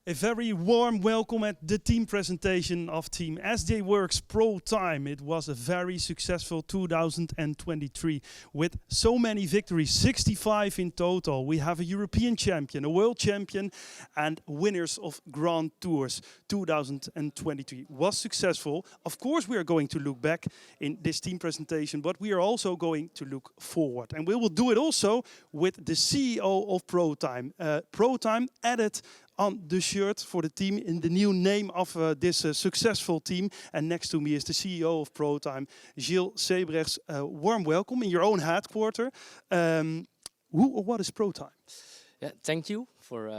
A very warm welcome at the team presentation of Team SDWorx-Protime. It was a very successful 2023 with so many victories, 65 in total. We have a European champion, a world champion and winners of Grand Tours. 2023 was successful. Of course, we are going to look back in this team presentation, but we are also going to look forward. And we will do it also with the CEO of Protime. Protime added on the shirt for the team in the new name of this successful team. And next to me is the CEO of Protime, Gilles Sebrechts. Warm welcome in your own headquarter. Who or what is Protime? Yeah, thank you for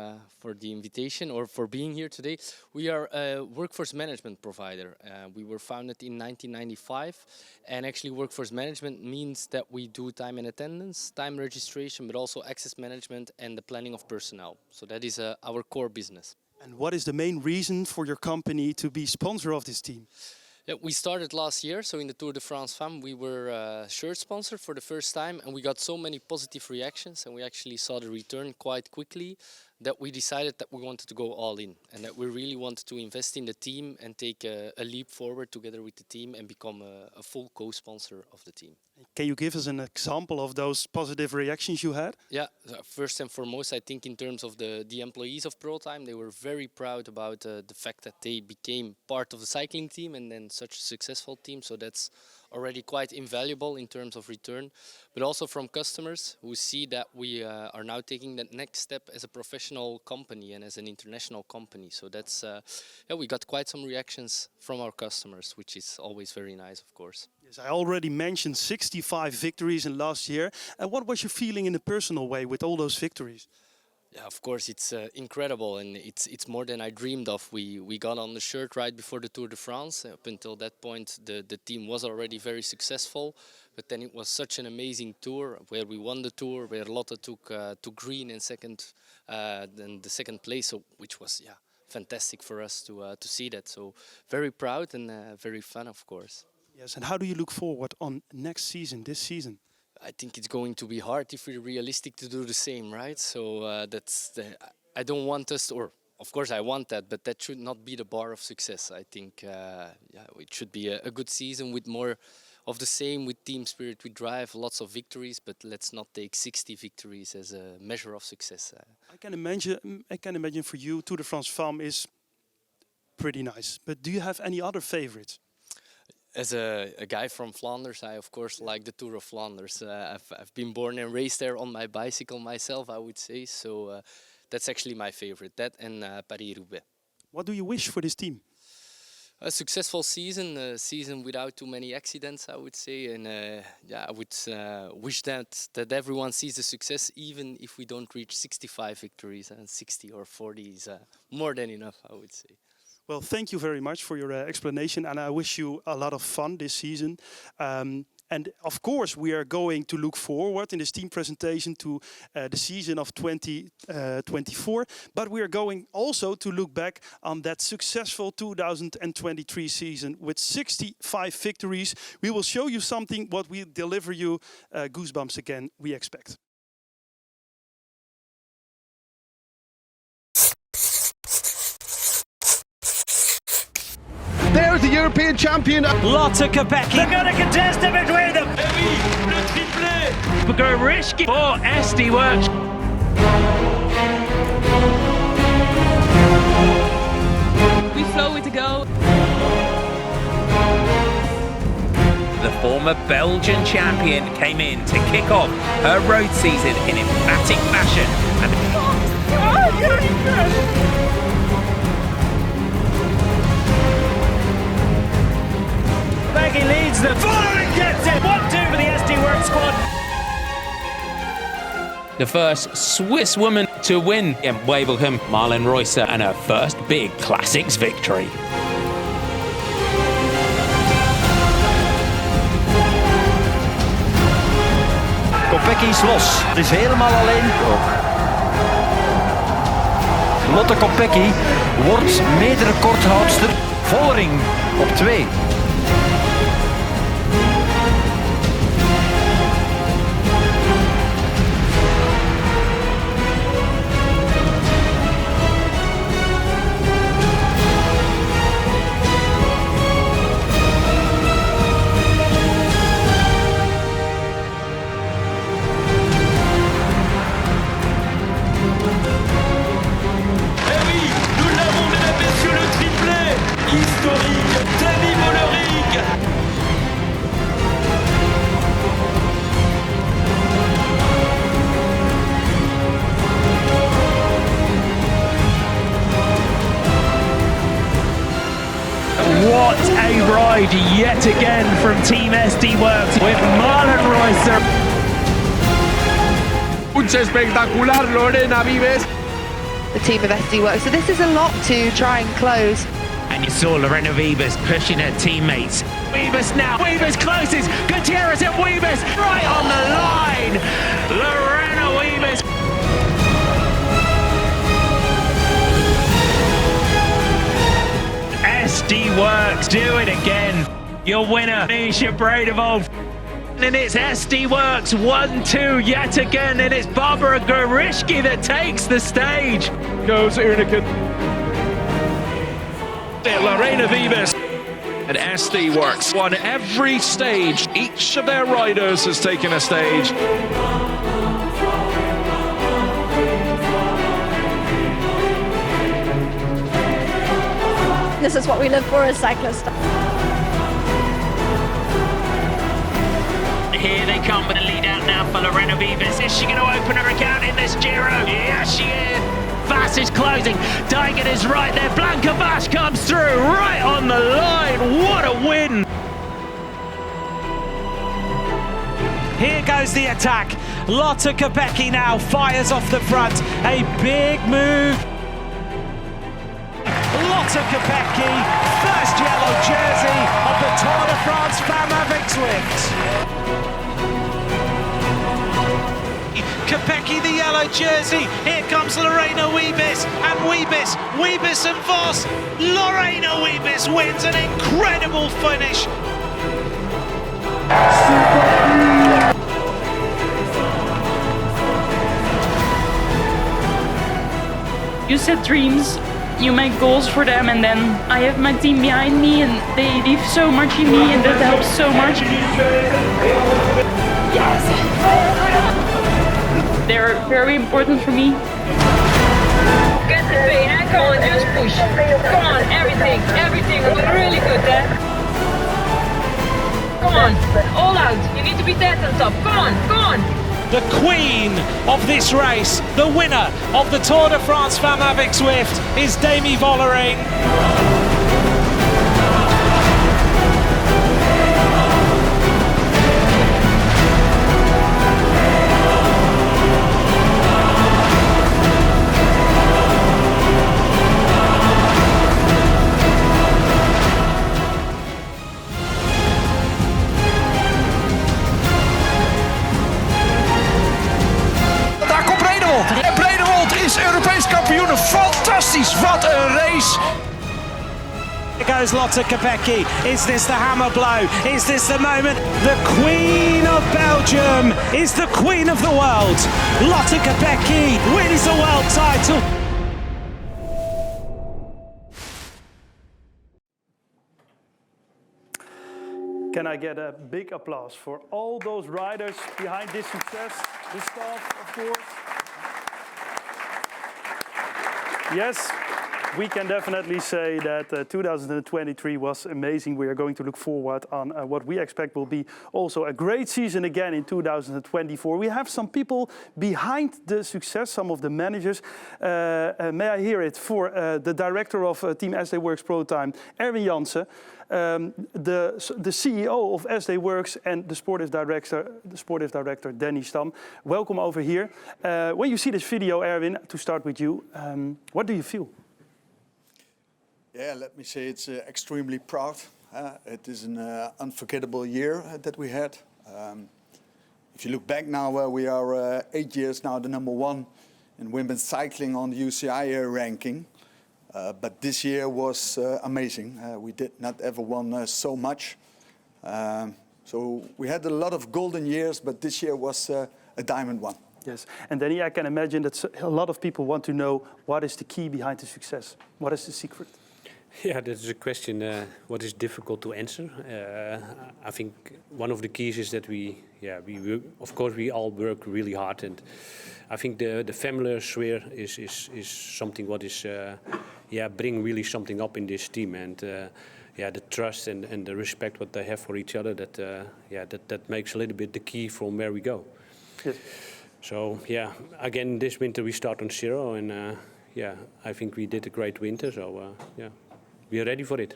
the invitation or for being here today. We are a workforce management provider. We were founded in 1995, and actually workforce management means that we do time and attendance, time registration, but also access management and the planning of personnel. So that is our core business. And what is the main reason for your company to be sponsor of this team? Yeah, we started last year, so in the Tour de France Femme we were a shirt sponsor for the first time, and we got so many positive reactions and we actually saw the return quite quickly that we decided that we wanted to go all in and that we really wanted to invest in the team and take a leap forward together with the team and become a full co-sponsor of the team. Can you give us an example of those positive reactions you had? Yeah, first and foremost, I think in terms of the employees of Protime, they were very proud about the fact that they became part of the cycling team and then such a successful team. So that's already quite invaluable in terms of return, but also from customers who see that we are now taking that next step as a professional company and as an international company. So that's, yeah, we got quite some reactions from our customers, which is always very nice, of course. Yes, I already mentioned 65 victories in last year. And what was your feeling in a personal way with all those victories? Yeah, of course, it's incredible, and it's more than I dreamed of. We got on the shirt right before the Tour de France. Up until that point, the team was already very successful, but then it was such an amazing tour where we won the tour, where Lotte took green and then the second place, so, which was fantastic for us to see that. So very proud and very fun, of course. Yes, and how do you look forward on next season, this season? I think it's going to be hard if we're realistic to do the same, right? So I don't want us, or of course I want that, but that should not be the bar of success. I think it should be a good season with more of the same, with team spirit, with drive, lots of victories, but let's not take 60 victories as a measure of success. I can imagine for you, Tour de France Femme is pretty nice, but do you have any other favorites? As a guy from Flanders, I of course like the Tour of Flanders. I've been born and raised there on my bicycle myself, I would say. So that's actually my favorite, that and Paris-Roubaix. What do you wish for this team? A successful season, a season without too many accidents, I would say. And yeah, I would wish that everyone sees the success, even if we don't reach 65 victories, and 60 or 40 is more than enough, I would say. Well, thank you very much for your explanation, and I wish you a lot of fun this season. And of course, we are going to look forward in this team presentation to the season of 2024. But we are going also to look back on that successful 2023 season with 65 victories. We will show you something what we deliver you goosebumps again, we expect. There's the European champion. Lotte Kopecky. They're going to contest it between them. Eh oui, le triplé. We're going to risk it for SDWorx. We flow with the go. The former Belgian champion came in to kick off her road season in emphatic fashion. Kopecky leads them. Vollering gets it. 1-2 for the SDWorx squad. The first Swiss woman to win in Wevelgem, Marlen Reusser, and her first big classics victory. Kopecky is los. Het is helemaal alleen. Lotte Kopecky wordt mederecordhoudster. Vollering op 2. Vollering, Demi Vollering. What a ride yet again from Team SDWorx with Marlon Reusser. Espectacular, Lorena Wiebes. The team of SDWorx. So this is a lot to try and close. And you saw Lorena Wiebes pushing her teammates. Wiebes now, Wiebes closes, Gutierrez and Wiebes right on the line. Lorena Wiebes. SDWorx, do it again. Your winner, Misha Bredevol. And it's SDWorx 1-2 yet again, and it's Barbara Gorishki that takes the stage. Goes Erneke. Lorena Wiebes. And SDWorx won every stage. Each of their riders has taken a stage. This is what we live for as cyclists. Here they come with a lead out now for Lorena Wiebes. Is she going to open her account in this Giro? Yes, she is. Vass is closing. Daigen is right there. Blanca Vass comes through right on the line. What a win. Here goes the attack. Lotte Kopecky now fires off the front. A big move. Lotte Kopecky, first yellow jersey of the Tour de France Femme Victories. Kopecky, the yellow jersey. Here comes Lorena Wiebes and Wiebes and Voss. Lorena Wiebes wins an incredible finish. You set dreams, you make goals for them, and then I have my team behind me and they leave so much in me and that helps so much. Yes! They're very important for me. Get the pain, and come on, just push. Come on, everything, really good there. Come on, all out, you need to be dead on top, come on. The queen of this race, the winner of the Tour de France Femme avec Zwift is Demi Vollering. En Bredevol is Europees kampioen. Fantastisch, wat een race. Here goes Lotte Kopecky. Is this the hammer blow? Is this the moment? The Queen of Belgium is the Queen of the world. Lotte Kopecky wins the world title. Can I get a big applause for all those riders behind this success? The staff, of course. Yes, we can definitely say that 2023 was amazing. We are going to look forward on what we expect will be also a great season again in 2024. We have some people behind the success, some of the managers. May I hear it for the director of Team SDWorx-Protime, Erwin Jansen, the CEO of SDWorx and the sportive director Danny Stam. Welcome over here. When you see this video, Erwin, to start with you, what do you feel? Yeah, let me say it's extremely proud. It is an unforgettable year that we had. If you look back now, we are 8 years now the #1 in women's cycling on the UCI ranking. But this year was amazing. We did not ever won so much. So we had a lot of golden years, but this year was a diamond one. Yes, and Danny, I can imagine that a lot of people want to know what is the key behind the success? What is the secret? Yeah, that's a question what is difficult to answer. I think one of the keys is that we work, of course we all work really hard, and I think the family sphere is something what is bring really something up in this team, and the trust and the respect what they have for each other, that makes a little bit the key from where we go. Yes. So again this winter we start on zero, and I think we did a great winter. So we are ready for it.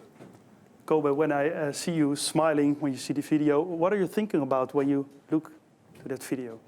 Kobe, when I see you smiling when you see the video, what are you thinking about when you look to that video?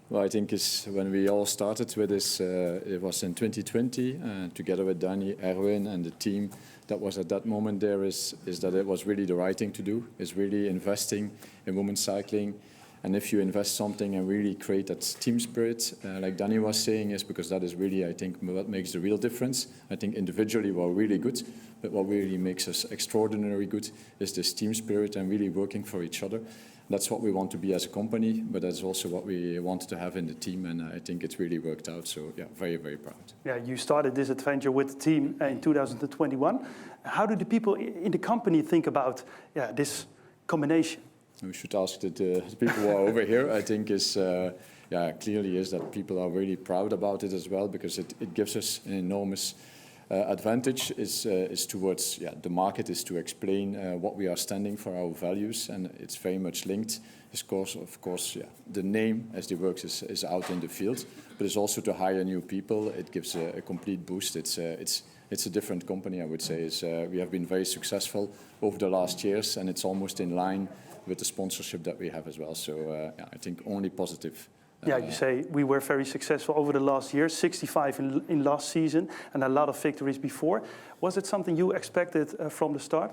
Well, I think when we all started with this, it was in 2020, together with Danny, Erwin, and the team. That was at that moment there is that it was really the right thing to do. Is really investing in women's cycling, and if you invest something and really create that team spirit, like Danny was saying, is because that is really, I think, what makes the real difference. I think individually we're really good, but what really makes us extraordinarily good is this team spirit and really working for each other. That's what we want to be as a company, but that's also what we wanted to have in the team, and I think it's really worked out. So very, very proud. Yeah, you started this adventure with the team in 2021. How do the people in the company think about this combination? We should ask the people who are over here. I think clearly is that people are really proud about it as well, because it gives us an enormous advantage is towards the market, is to explain what we are standing for, our values, and it's very much linked. Of course, the name SDWorx is out in the field, but it's also to hire new people. It gives a complete boost. It's a different company, I would say. We have been very successful over the last years, and it's almost in line with the sponsorship that we have as well. So I think only positive. You say we were very successful over the last year, 65 in last season, and a lot of victories before. Was it something you expected from the start?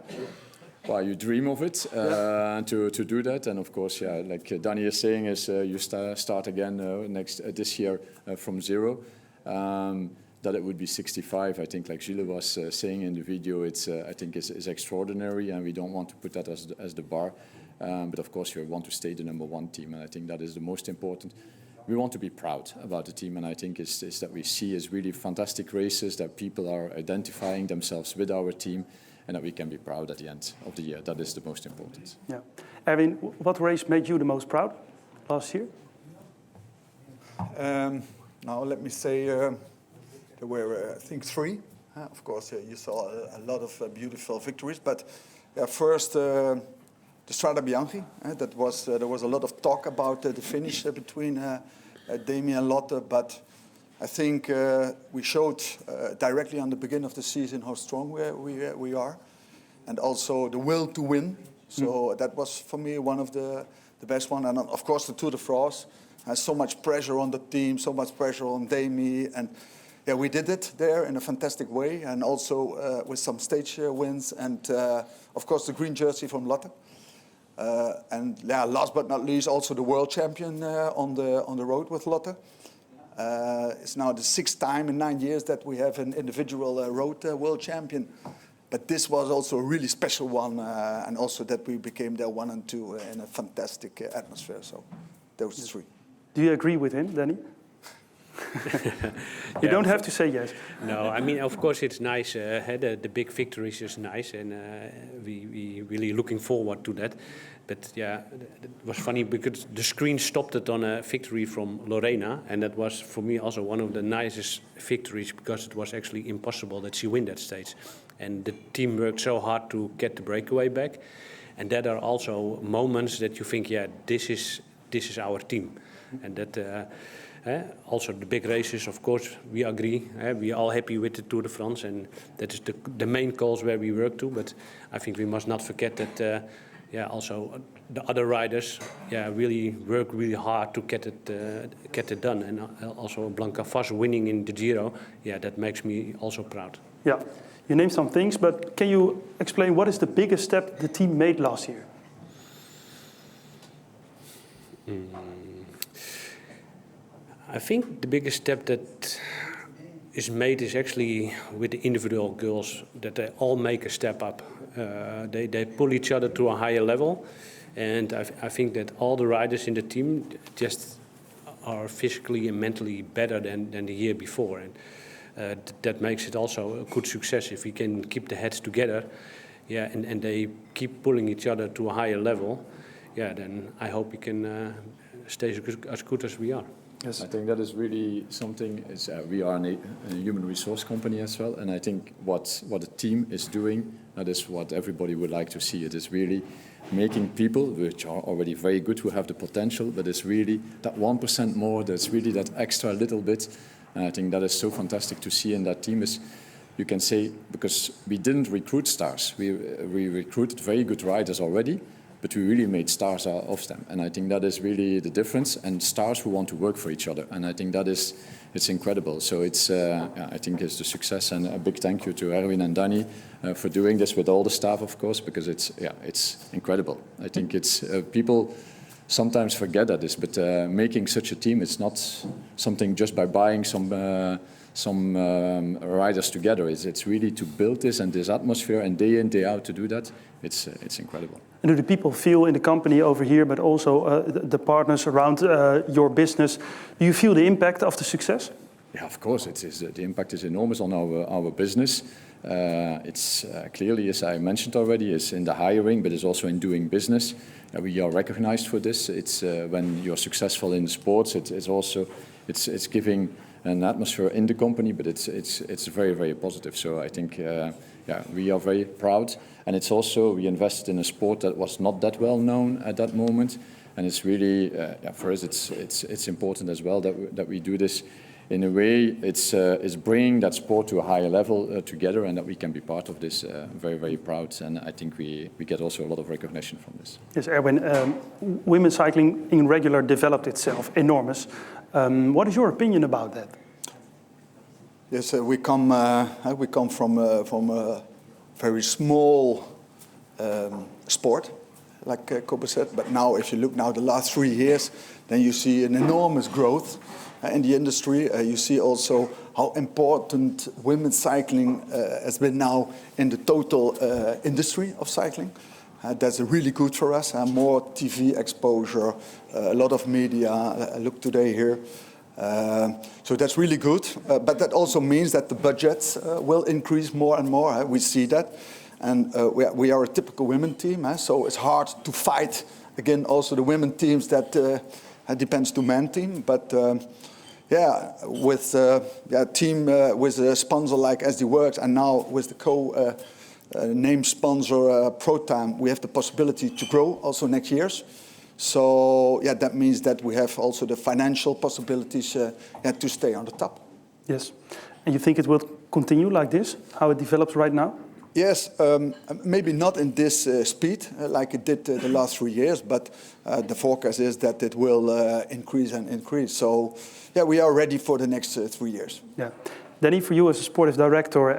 Well, you dream of it to do that, and of course, like Danny is saying, is you start again this year from zero. That it would be 65, I think, like Gilles was saying in the video, I think is extraordinary, and we don't want to put that as the bar. But of course, we want to stay the #1 team, and I think that is the most important. We want to be proud about the team, and I think is that we see is really fantastic races, that people are identifying themselves with our team, and that we can be proud at the end of the year. That is the most important. Yeah. Erwin, what race made you the most proud last year? Now, let me say there were, I think, 3. Of course, you saw a lot of beautiful victories, but first, the Strada Bianchi, there was a lot of talk about the finish between Demi and Lotte, but I think we showed directly on the beginning of the season how strong we are, and also the will to win. So that was, for me, one of the best one. And of course, the Tour de France has so much pressure on the team, so much pressure on Demi, and we did it there in a fantastic way, and also with some stage wins, and of course the green jersey from Lotte. And last but not least, also the world champion on the road with Lotte. It's now the 6th time in 9 years that we have an individual road world champion. But this was also a really special one, and also that we became there 1 and 2 in a fantastic atmosphere. So those 3. Do you agree with him, Danny? You don't have to say yes. No, I mean, of course it's nice. The big victories is nice, and we really looking forward to that. But it was funny because the screen stopped it on a victory from Lorena, and that was for me also one of the nicest victories, because it was actually impossible that she win that stage, and the team worked so hard to get the breakaway back, and that are also moments that you think, this is our team, and that. Also the big races, of course, we agree. We are all happy with the Tour de France, and that is the main goals where we work to. But I think we must not forget that, also the other riders, really work really hard to get it done. And also Blanca Vos winning in the Giro, that makes me also proud. Yeah, you named some things, but can you explain what is the biggest step the team made last year? I think the biggest step that is made is actually with the individual girls, that they all make a step up. They pull each other to a higher level, and I think that all the riders in the team just are physically and mentally better than the year before, and that makes it also a good success if we can keep the heads together, and they keep pulling each other to a higher level. Then I hope we can stay as good as we are. Yes. I think that is really something. We are a human resource company as well, and I think what the team is doing, that is what everybody would like to see. It is really making people, which are already very good, who have the potential, but it's really that 1% more, that's really that extra little bit. And I think that is so fantastic to see in that team. Is, you can say, because we didn't recruit stars. We recruited very good riders already, but we really made stars out of them. And I think that is really the difference, and stars who want to work for each other. And I think that is, it's incredible. So it's, I think it's the success, and a big thank you to Erwin and Danny for doing this with all the staff, of course, because it's incredible. I think it's, people sometimes forget that this, but making such a team, it's not something just by buying some riders together. It's really to build this and this atmosphere, and day in, day out to do that. It's incredible. And do the people feel in the company over here, but also the partners around your business, do you feel the impact of the success? Yeah, of course. The impact is enormous on our business. It's clearly, as I mentioned already, is in the hiring, but it's also in doing business. We are recognized for this. It's when you're successful in sports, it's also it's giving an atmosphere in the company, but it's very, very positive. So I think we are very proud, and it's also, we invested in a sport that was not that well known at that moment, and it's really for us it's important as well that we do this in a way. It's bringing that sport to a higher level together, and that we can be part of this. Very, very proud, and I think we get also a lot of recognition from this. Yes, Erwin, women's cycling in regular developed itself enormous. What is your opinion about that? Yes, we come from a very small sport, like Kobe said. But now, if you look now the last 3 years, then you see an enormous growth in the industry. You see also how important women's cycling has been now in the total industry of cycling. That's really good for us. More TV exposure, a lot of media. Look today here. So that's really good. But that also means that the budgets will increase more and more. We see that. And we are a typical women team. So it's hard to fight again also the women teams that depends to men team. But with a team with a sponsor like SDWorx, and now with the name sponsor Protime, we have the possibility to grow also next years. So that means that we have also the financial possibilities to stay on the top. Yes, and you think it will continue like this, how it develops right now? Yes, maybe not in this speed like it did the last 3 years, but the forecast is that it will increase and increase. So we are ready for the next 3 years. Yeah, Danny, for you as a sportive director,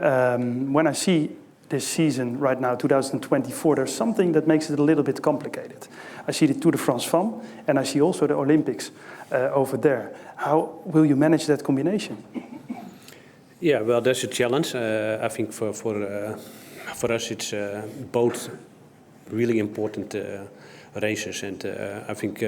when I see this season right now, 2024, there's something that makes it a little bit complicated. I see the Tour de France Femmes, and I see also the Olympics over there. How will you manage that combination? Yeah, well, that's a challenge. I think for us, it's both really important races, and I think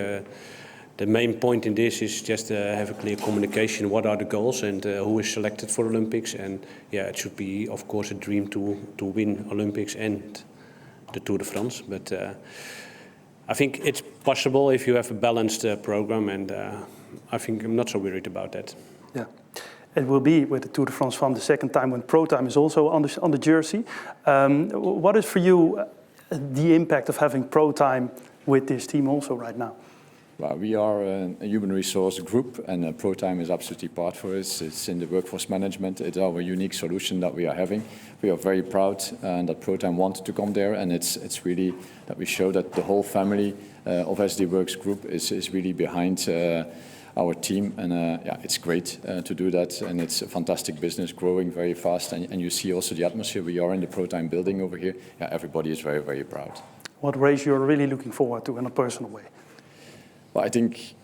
the main point in this is just have a clear communication. What are the goals, and who is selected for Olympics? And it should be, of course, a dream to win Olympics and the Tour de France. But I think it's possible if you have a balanced program, and I think I'm not so worried about that. Yeah. It will be with the Tour de France Femmes the second time when Protime is also on the jersey. What is for you the impact of having Protime with this team also right now? Well, we are a human resource group, and Protime is absolutely part for us. It's in the workforce management. It's our unique solution that we are having. We are very proud that Protime wanted to come there, and it's really that we show that the whole family of SDWorx Group is really behind our team, and it's great to do that, and it's a fantastic business, growing very fast, and you see also the atmosphere. We are in the Protime building over here. Everybody is very, very proud. What race you're really looking forward to in a personal way? Well, I think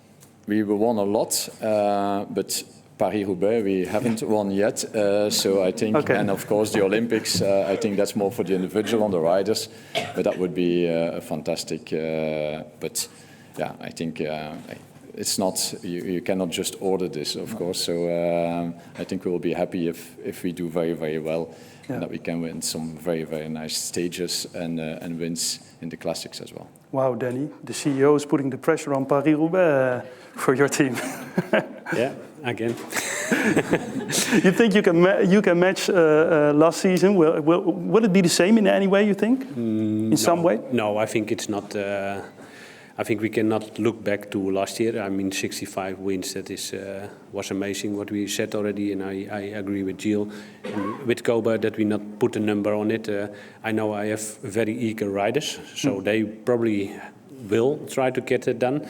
we won a lot, but Paris-Roubaix we haven't won yet. So I think, and of course the Olympics, I think that's more for the individual, on the riders, but that would be a fantastic. But I think it's not, you cannot just order this, of course. So I think we will be happy if we do very, very well, and that we can win some very, very nice stages and wins in the classics as well. Wow, Danny, the CEO is putting the pressure on Paris-Roubaix for your team. Yeah, again. You think you can match last season? Will it be the same in any way, you think? In some way? No, I think it's not. I think we cannot look back to last year. I mean, 65 wins, that was amazing what we said already, and I agree with Jill and with Kobe that we not put a number on it. I know I have very eager riders, so they probably will try to get it done,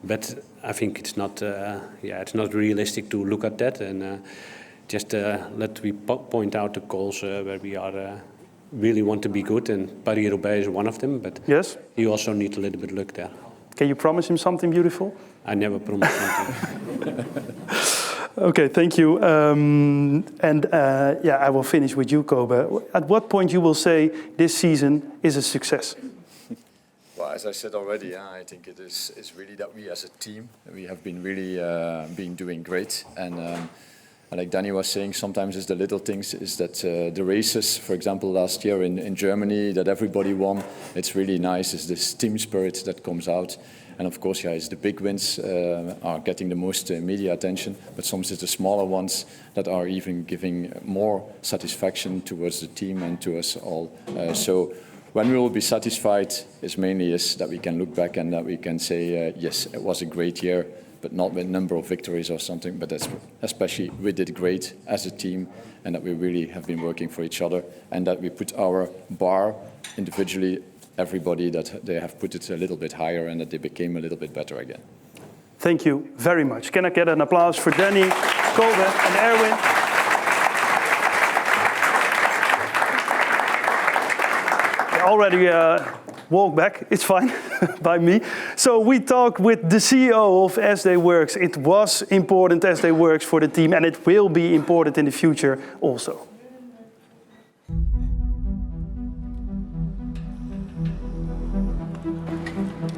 but I think it's not it's not realistic to look at that, and just let me point out the goals where we are really want to be good, and Paris-Roubaix is one of them, but yes, you also need a little bit luck there. Can you promise him something beautiful? I never promise something. Okay, thank you. I will finish with you, Kobe. At what point you will say this season is a success? Well, as I said already, I think it's really that we as a team, we have been really been doing great. And like Danny was saying, sometimes it's the little things, is that the races, for example, last year in Germany, that everybody won. It's really nice, it's this team spirit that comes out. And of course, it's the big wins are getting the most media attention, but sometimes it's the smaller ones that are even giving more satisfaction towards the team and to us all. So when we will be satisfied is mainly that we can look back and that we can say, yes, it was a great year, but not with number of victories or something, but that's especially we did great as a team, and that we really have been working for each other, and that we put our bar individually, everybody, that they have put it a little bit higher and that they became a little bit better again. Thank you very much. Can I get an applause for Danny, Kobe and Erwin? Already walk back, it's fine by me. So we talked with the CEO of SDWorx. It was important SDWorx for the team, and it will be important in the future also.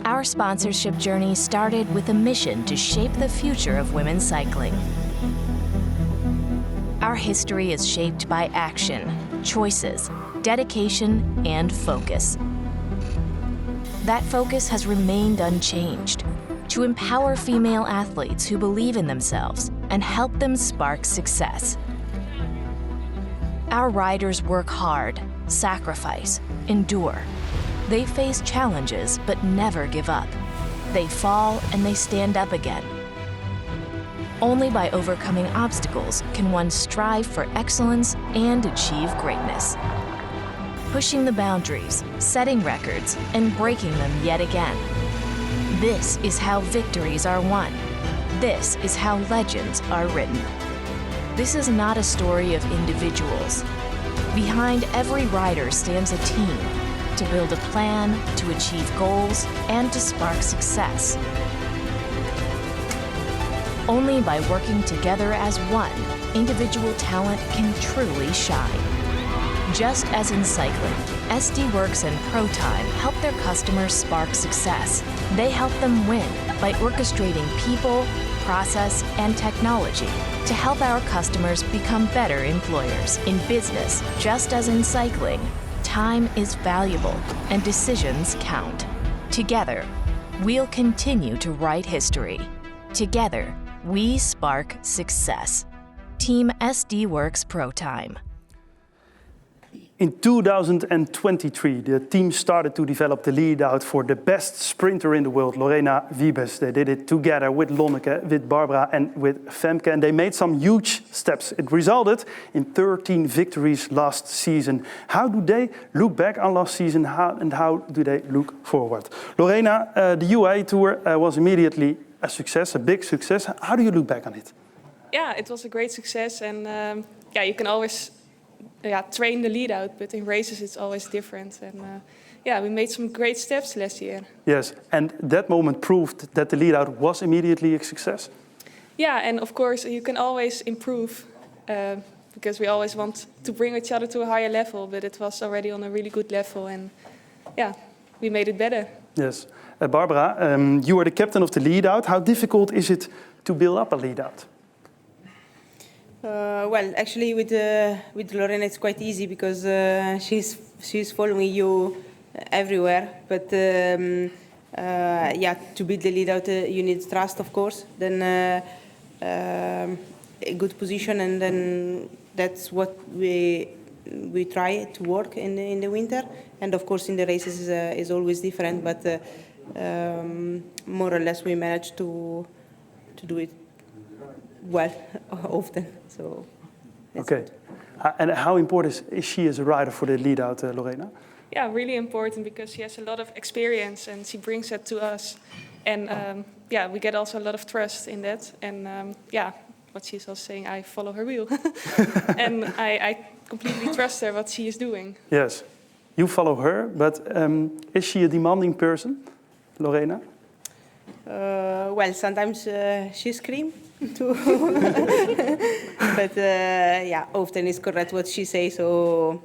Our sponsorship journey started with a mission to shape the future of women's cycling. Our history is shaped by action, choices, dedication, and focus. That focus has remained unchanged, to empower female athletes who believe in themselves and help them spark success. Our riders work hard, sacrifice, endure. They face challenges but never give up. They fall and they stand up again. Only by overcoming obstacles can one strive for excellence and achieve greatness. Pushing the boundaries, setting records, and breaking them yet again. This is how victories are won. This is how legends are written. This is not a story of individuals. Behind every rider stands a team to build a plan, to achieve goals, and to spark success. Only by working together as one, individual talent can truly shine. Just as in cycling, SDWorx and Protime help their customers spark success. They help them win by orchestrating people, process, and technology to help our customers become better employers. In business, just as in cycling, time is valuable and decisions count. Together, we'll continue to write history. Together, we spark success. Team SDWorx-Protime. In 2023, the team started to develop the lead out for the best sprinter in the world, Lorena Wiebes. They did it together with Lonneke, with Barbara, and with Femke, and they made some huge steps. It resulted in 13 victories last season. How do they look back on last season, and how do they look forward? Lorena, the UAE Tour was immediately a success, a big success. How do you look back on it? Yeah, it was a great success, and you can always train the lead out, but in races it's always different. And we made some great steps last year. Yes, and that moment proved that the lead out was immediately a success. Yeah, and of course you can always improve because we always want to bring each other to a higher level, but it was already on a really good level, and we made it better. Yes. Barbara, you are the captain of the lead-out. How difficult is it to build up a lead-out? Well, actually, with Lorena, it's quite easy because she's following you everywhere. But yeah, to build the lead-out, you need trust, of course. Then a good position, and then that's what we try to work in the winter. And of course, in the races is always different, but more or less we manage to do it well often. So okay. And how important is she as a rider for the lead-out, Lorena? Yeah, really important because she has a lot of experience and she brings that to us. And yeah, we get also a lot of trust in that. And yeah, what she's also saying, I follow her wheel. And I completely trust her what she is doing. Yes, you follow her, but is she a demanding person, Lorena? Well, sometimes she screams too. But yeah, often it's correct what she says, so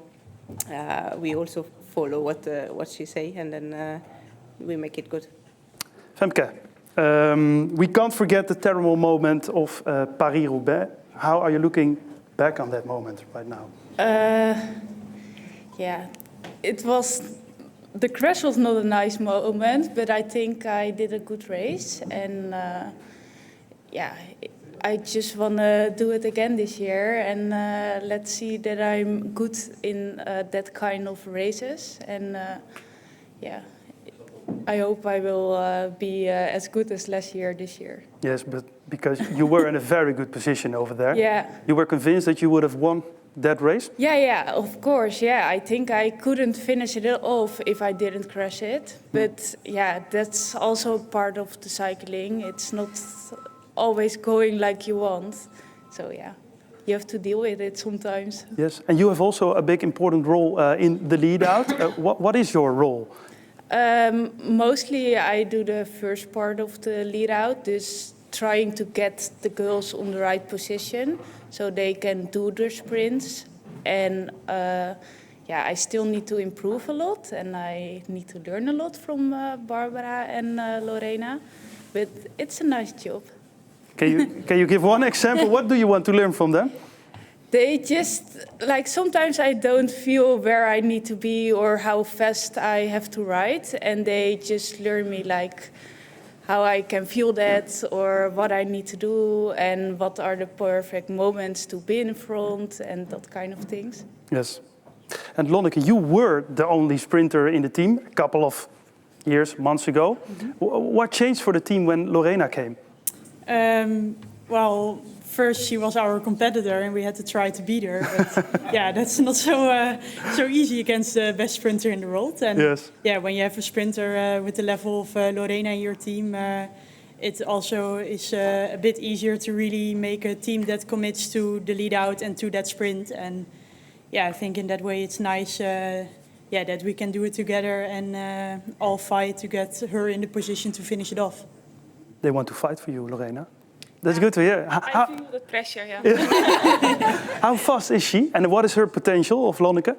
we also follow what she say, and then we make it good. Femke, we can't forget the terrible moment of Paris-Roubaix. How are you looking back on that moment right now? Yeah, it was. The crash was not a nice moment, but I think I did a good race, and yeah, I just want to do it again this year, and let's see that I'm good in that kind of races, and yeah, I hope I will be as good as last year this year. Yes, but because you were in a very good position over there. Yeah. You were convinced that you would have won that race? Yeah, of course, yeah. I think I couldn't finish it off if I didn't crash it. But yeah, that's also part of the cycling. It's not always going like you want. So yeah, you have to deal with it sometimes. Yes, and you have also a big important role in the lead-out. What is your role? Mostly I do the first part of the lead-out, dus trying to get the girls on the right position so they can do their sprints. And yeah, I still need to improve a lot, and I need to learn a lot from Barbara and Lorena. But it's a nice job. Can you give one example? What do you want to learn from them? They just, like, sometimes I don't feel where I need to be or how fast I have to ride, and they just learn me, like, how I can feel that or what I need to do and what are the perfect moments to be in front and that kind of things. Yes. And Lonneke, you were the only sprinter in the team a couple of years, months ago. What changed for the team when Lorena came? Well, first she was our competitor and we had to try to beat her. But yeah, that's not so easy against the best sprinter in the world. And yes. Yeah, when you have a sprinter with the level of Lorena in your team, it also is a bit easier to really make a team that commits to the lead out and to that sprint. And yeah, I think in that way it's nice that we can do it together and all fight to get her in the position to finish it off. They want to fight for you, Lorena. That's good to hear. I feel the pressure, yeah. How fast is she, and what is her potential of Lonneke?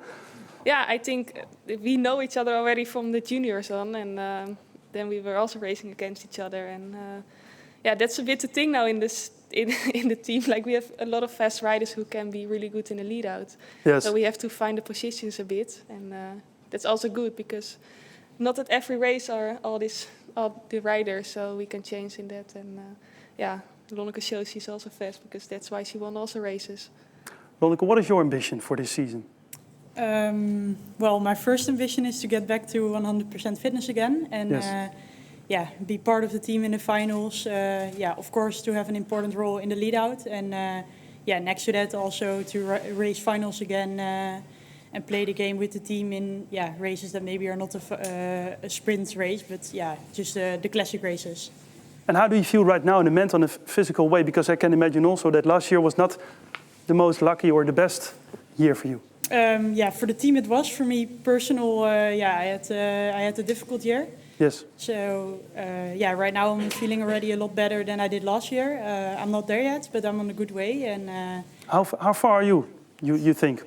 Yeah, I think we know each other already from the juniors on, and then we were also racing against each other. And yeah, that's a bit the thing now in the team. Like, we have a lot of fast riders who can be really good in the lead out. Yes. So we have to find the positions a bit, and that's also good because not at every race are all the riders, so we can change in that. And yeah. Lonneke shows she's also fast because that's why she won also races. Lonneke, what is your ambition for this season? Well, my first ambition is to get back to 100% fitness again and yes. Be part of the team in the finals. Of course, to have an important role in the lead out and next to that also to race finals again and play the game with the team in races that maybe are not a sprint race, but just the classic races. And how do you feel right now in the mental and physical way? Because I can imagine also that last year was not the most lucky or the best year for you. For the team it was. For me, personal, I had a difficult year. Yes. So, right now I'm feeling already a lot better than I did last year. I'm not there yet, but I'm on a good way. And how far are you think?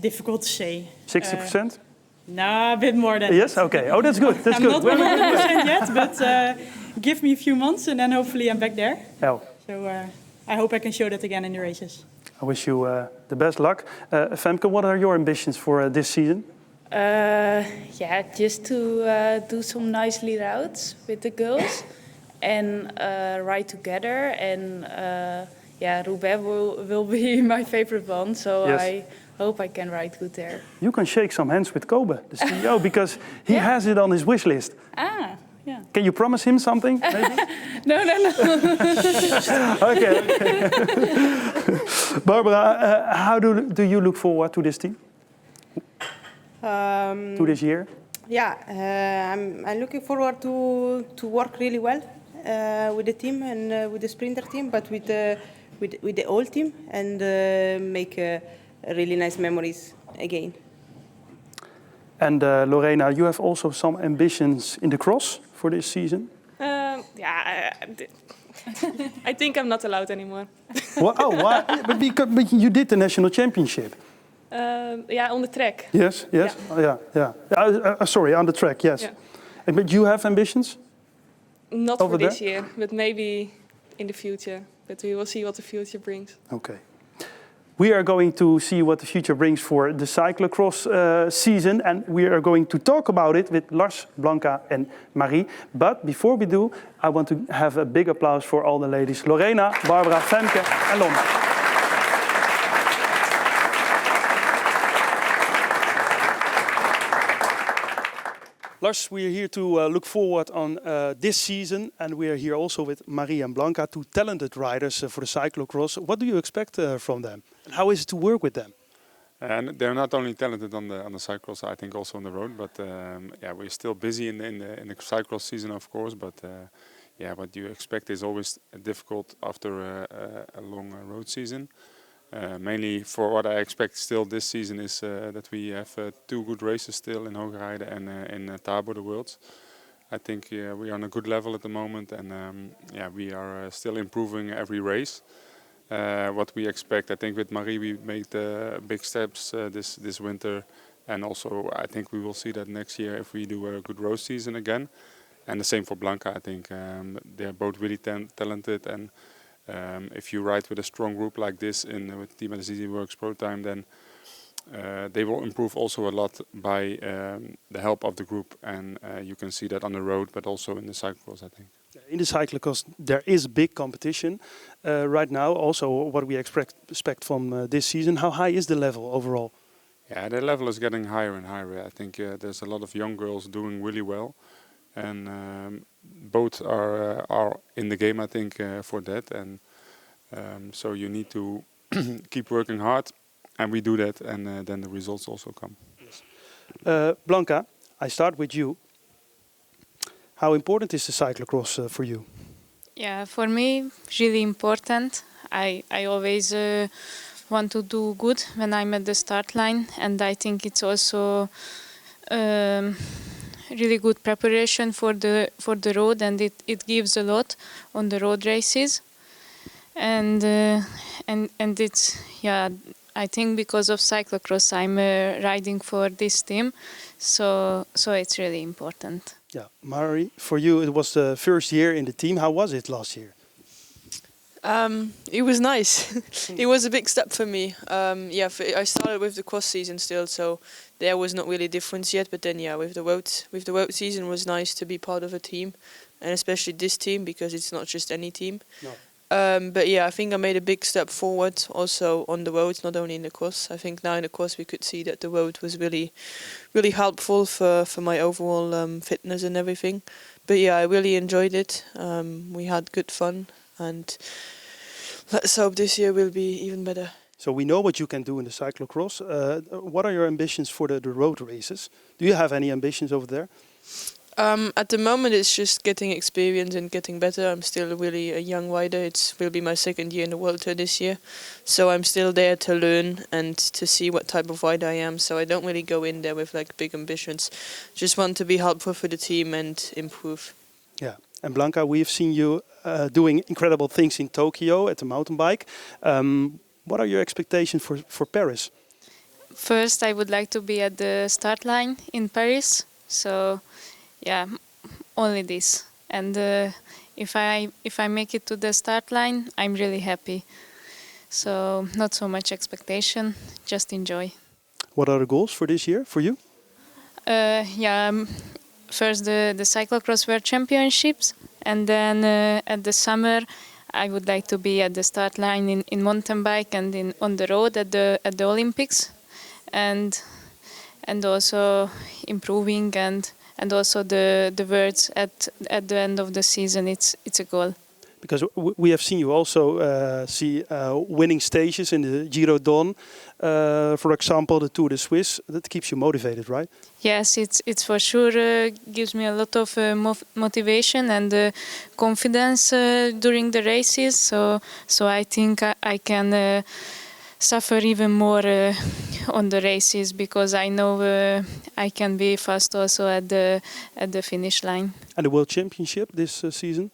Difficult to say. 60%? No, a bit more than Yes? that. Okay. Oh, that's good. That's I'm good. not 100% yet, but give me a few months and then hopefully I'm back there. Oh. So I hope I can show that again in the races. I wish you the best luck. Femke, what are your ambitions for this season? Yeah, just to do some nice lead outs with the girls and ride together. And yeah, Roubaix will be my favorite one, so Yes. I hope I can ride good there. You can shake some hands with Kobe, the CEO, because he has it on his wish list. Ah, yeah. Can you promise him something? Maybe? No. Okay. Barbara, how do you look forward to this team? To this year? Yeah, I'm looking forward to work really well with the team and with the sprinter team, but with the whole team and make really nice memories again. And Lorena, you have also some ambitions in the cross for this season? Yeah, I think I'm not allowed anymore. Well, oh, why? But you did the national championship. Yeah, on the track. Yes, yes, yeah. Sorry, on the track, yes. Yeah. But you have ambitions? Not over for this there? year, but maybe in the future. But we will see what the future brings. Okay. We are going to see what the future brings for the cyclocross season, and we are going to talk about it with Lars, Blanca and Marie. But before we do, I want to have a big applause for all the ladies. Lorena, Barbara, Femke and Londa. Lars, we are here to look forward on this season, and we are here also with Marie and Blanca, two talented riders for the cyclocross. What do you expect from them? And how is it to work with them? And they're not only talented on the cyclocross, I think also on the road. But yeah, we're still busy in the cyclocross season, of course. But yeah, what you expect is always difficult after a long road season. Mainly for what I expect still this season is that we have two good races still in Hoogrijden and in Tabo, the Worlds. I think we are on a good level at the moment, and yeah, we are still improving every race. What we expect, I think with Marie we made big steps this winter, and also I think we will see that next year if we do a good road season again. And the same for Blanca. I think they're both really talented, and if you ride with a strong group like this with Team SDWorx-Protime, then they will improve also a lot by the help of the group, and you can see that on the road, but also in the cyclocross, I think. In the cyclocross, there is big competition right now. Also, what we expect from this season. How high is the level overall? Yeah, the level is getting higher and higher. I think there's a lot of young girls doing really well, and both are in the game, I think, for that. And so you need to keep working hard, and we do that, and then the results also come. Yes. Blanca, I start with you. How important is the cyclocross for you? Yeah, for me, really important. I always want to do good when I'm at the start line, and I think it's also really good preparation for the road, and it gives a lot on the road races. And it's, yeah, I think because of cyclocross I'm riding for this team, so it's really important. Yeah, Marie, for you it was the first year in the team. How was it last year? It was nice. It was a big step for me. Yeah, I started with the cross season still, so there was not really a difference yet. But then, yeah, with the road season, it was nice to be part of a team, and especially this team because it's not just any team. No. But yeah, I think I made a big step forward also on the road, not only in the cross. I think now in the cross we could see that the road was really, really helpful for my overall fitness and everything. But yeah, I really enjoyed it. We had good fun, and let's hope this year will be even better. So we know what you can do in the cyclocross. What are your ambitions for the road races? Do you have any ambitions over there? At the moment it's just getting experience and getting better. I'm still really a young rider. It will be my second year in the World Tour this year. So I'm still there to learn and to see what type of rider I am. So I don't really go in there with like big ambitions. Just want to be helpful for the team and improve. Yeah, and Blanca, we've seen you doing incredible things in Tokyo at the mountain bike. What are your expectations for Paris? first I would like to be at the start line in Paris. So, yeah, only this. And if I make it to the start line, I'm really happy. So, not so much expectation, just enjoy. What are the goals for this year for you? First the Cyclocross World Championships, and then at the summer I would like to be at the start line in mountain bike and on the road at the Olympics, and also improving and also the words at the end of the season. It's a goal. Because we have seen you also see winning stages in the Giro Dawn, for example, the Tour de Suisse. That keeps you motivated, right? Yes, it's for sure gives me a lot of motivation and confidence during the races. So I think I can suffer even more on the races, because I know I can be fast also at the finish line. And the World Championship this season?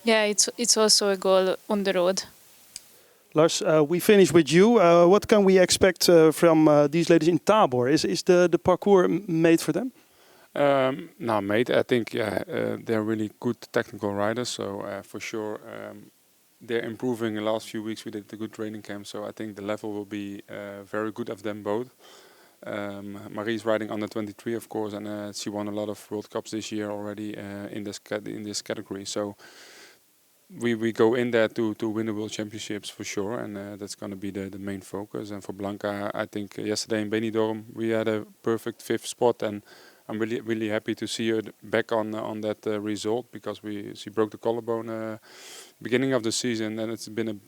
Yeah, it's also a goal on the road. Lars, we finish with you. What can we expect from these ladies in Tabor? Is the parcours made for them? No, mate. I think they're really good technical riders. So for sure, they're improving. The last few weeks we did a good training camp. So I think the level will be very good of them both. Marie's riding under 23, of course, and she won a lot of World Cups this year already in this category. So we go in there to win the World Championships for sure, and that's going to be the main focus. And for Blanca, I think yesterday in Benidorm we had a perfect 5th spot, and I'm really happy to see her back on that result, because she broke the collarbone beginning of the season, and it's been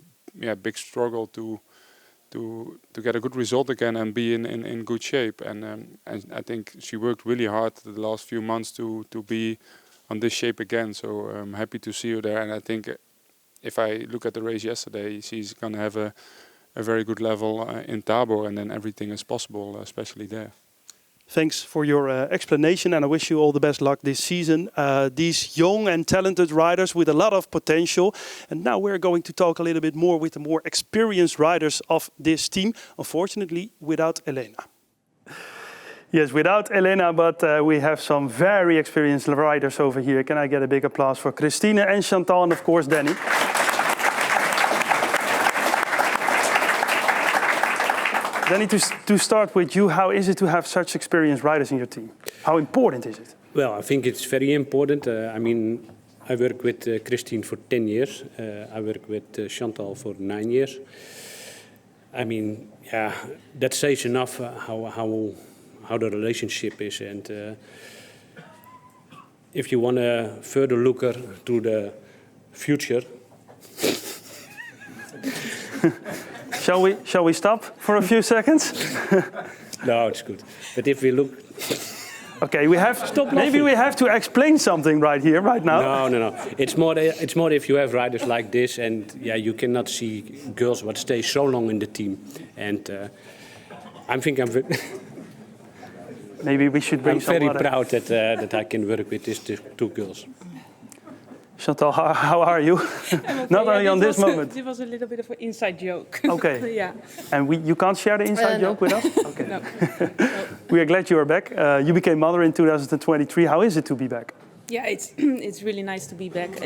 a big struggle to get a good result again and be in good shape. And I think she worked really hard the last few months to be on this shape again. So I'm happy to see her there. And I think if I look at the race yesterday, she's going to have a very good level in Tabor, and then everything is possible, especially there. Thanks for your explanation, and I wish you all the best luck this season. These young and talented riders with a lot of potential. And now we're going to talk a little bit more with the more experienced riders of this team. Unfortunately, without Elena. Yes, without Elena, but we have some very experienced riders over here. Can I get a big applause for Christine and Chantal, and of course Danny. Danny, to start with you, how is it to have such experienced riders in your team? How important is it? Well, I think it's very important. I mean, I work with Christine for 10 years. I work with Chantal for 9 years. I mean, yeah, that says enough how the relationship is. And if you want to further look to the future. Shall we stop for a few seconds? No, it's good. But if we look... Okay, we have to explain something right now. No. It's more if you have riders like this, and yeah, you cannot see girls what stay so long in the team. And I think maybe we should bring I'm very proud that I can work with these two girls. Chantal, how are you? Not only on this moment. It was a little bit of an inside joke. Okay. Yeah. And you can't share the inside joke with us? Okay. No. We are glad you are back. You became mother in 2023. How is it to be back? Yeah, it's really nice to be back.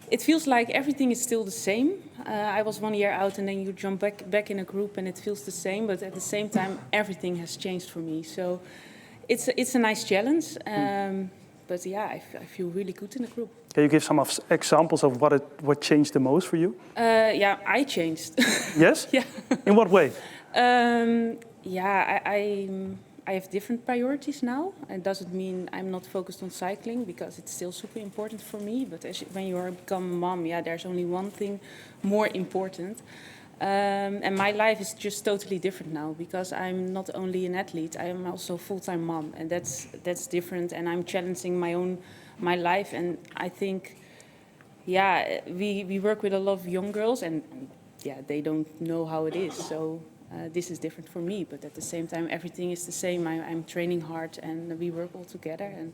It feels like everything is still the same. I was 1 year out, and then you jump back in a group, and it feels the same. But at the same time, everything has changed for me. So it's a nice challenge. But yeah, I feel really good in the group. Can you give some examples of what changed the most for you? Yeah, I changed. Yes? Yeah. In what way? Yeah, I have different priorities now. It doesn't mean I'm not focused on cycling, because it's still super important for me. But when you become a mom, yeah, there's only one thing more important. And my life is just totally different now, because I'm not only an athlete, I am also a full-time mom, and that's different. And I'm challenging my life, and I think, yeah, we work with a lot of young girls, and yeah, they don't know how it is. So this is different for me, but at the same time, everything is the same. I'm training hard, and we work all together, and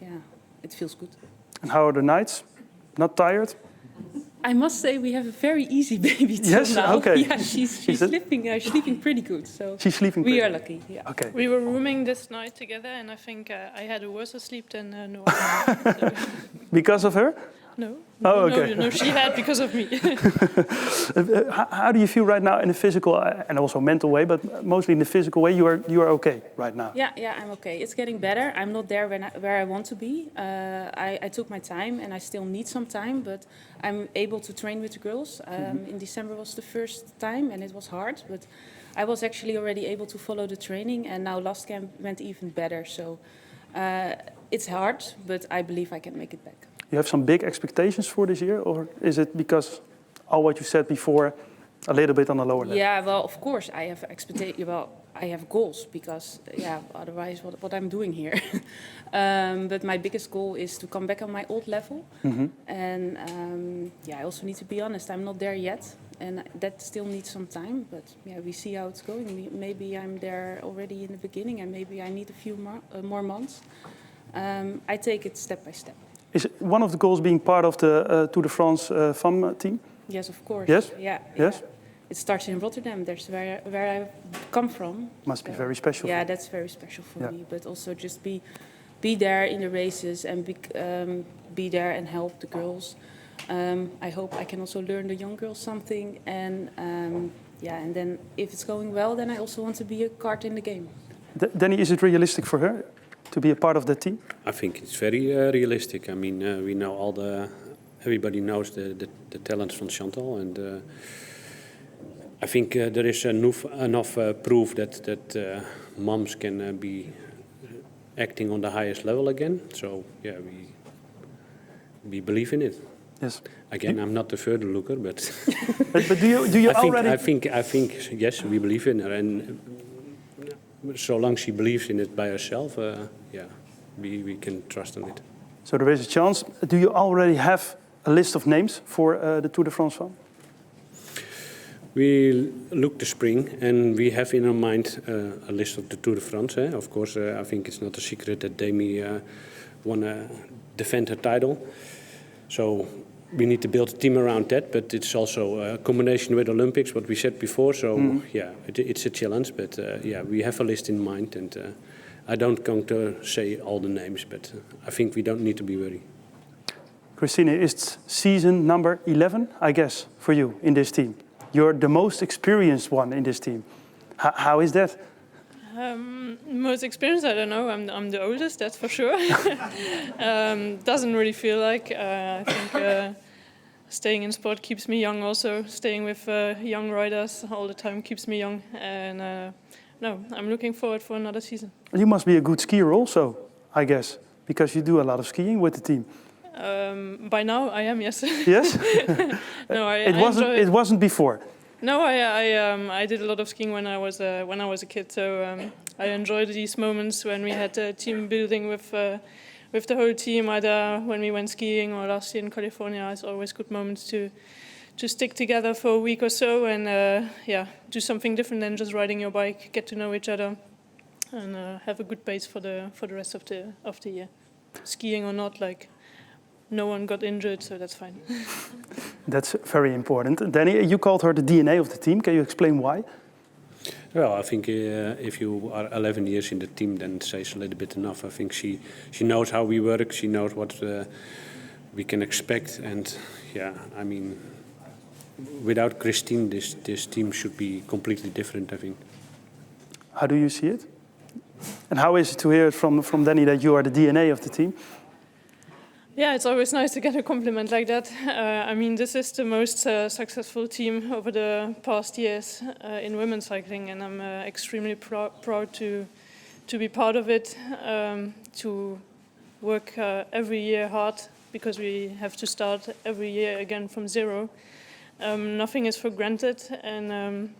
yeah, it feels good. And how are the nights? Not tired? I must say we have a very easy baby till Yes? now. Okay. Yeah, she's sleeping pretty good. So She's sleeping we pretty are good. lucky. Yeah. Okay. We were rooming this night together, and I think I had a worse sleep than Noah. Because of her? No. Oh, okay. No, she had because of me. How do you feel right now in a physical and also mental way, but mostly in the physical way? You are okay right now. Yeah, I'm okay. It's getting better. I'm not there where I want to be. I took my time, and I still need some time, but I'm able to train with the girls. In December was the first time, and it was hard, but I was actually already able to follow the training, and now last camp went even better. So it's hard, but I believe I can make it back. You have some big expectations for this year, or is it because all what you said before, a little bit on the lower level? Yeah, well, of course I have I have goals because otherwise what I'm doing here. But my biggest goal is to come back on my old level, and I also need to be honest, I'm not there yet, and that still needs some time. But we see how it's going. Maybe I'm there already in the beginning, and maybe I need a few more months. I take it step by step. Is one of the goals being part of the Tour de France FAM team? Yes, of course. Yes? Yeah. Yes? It starts in Rotterdam. That's where I come from. Must be very special. Yeah, that's very special for me. But also just be there in the races and be there and help the girls. I hope I can also learn the young girls something. And and then if it's going well, then I also want to be a card in the game. Danny, is it realistic for her to be a part of that team? I think it's very realistic. I mean, we know everybody knows the talents from Chantal, and I think there is enough proof that moms can be acting on the highest level again. So yeah, we believe in it. Yes. Again, I'm not the further looker, but but do you already? I think yes, we believe in her, and so long she believes in it by herself, we can trust on it. So there is a chance. Do you already have a list of names for the Tour de France FAM? We look to spring, and we have in our mind a list of the Tour de France. Of course, I think it's not a secret that Demi want to defend her title. So we need to build a team around that, but it's also a combination with Olympics, what we said before. So it's a challenge, but we have a list in mind, and I don't going to say all the names, but I think we don't need to be worried. Christine, it's season number 11, I guess, for you in this team. You're the most experienced one in this team. How is that? Most experienced, I don't know. I'm the oldest, that's for sure. Doesn't really feel like. I think staying in sport keeps me young also. Staying with young riders all the time keeps me young. And no, I'm looking forward for another season. You must be a good skier also, I guess, because you do a lot of skiing with the team. By now I am, yes. Yes? No, it wasn't before. No, I did a lot of skiing when I was a kid, so I enjoyed these moments when we had team building with the whole team, either when we went skiing or last year in California. It's always good moments to stick together for a week or so and do something different than just riding your bike, get to know each other, and have a good base for the rest of the year. Skiing or not, like. No one got injured, so that's fine. That's very important. Danny, you called her the DNA of the team. Can you explain why? Well, I think if you are 11 years in the team, then it says a little bit enough. I think she knows how we work. She knows what we can expect. And yeah, I mean, without Christine, this team should be completely different, I think. How do you see it? And how is it to hear it from Danny that you are the DNA of the team? Yeah, it's always nice to get a compliment like that. I mean, this is the most successful team over the past years in women's cycling, and I'm extremely proud to be part of it, to work every year hard, because we have to start every year again from zero. Nothing is for granted, and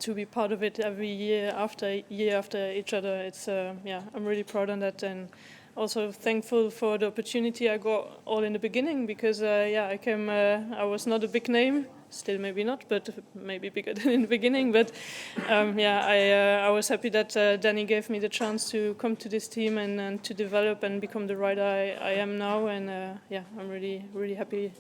to be part of it every year after each other, it's I'm really proud on that, and also thankful for the opportunity I got all in the beginning, because I came. I was not a big name, still maybe not, but maybe bigger than in the beginning. But I was happy that Danny gave me the chance to come to this team and to develop and become the rider I am now. And I'm really happy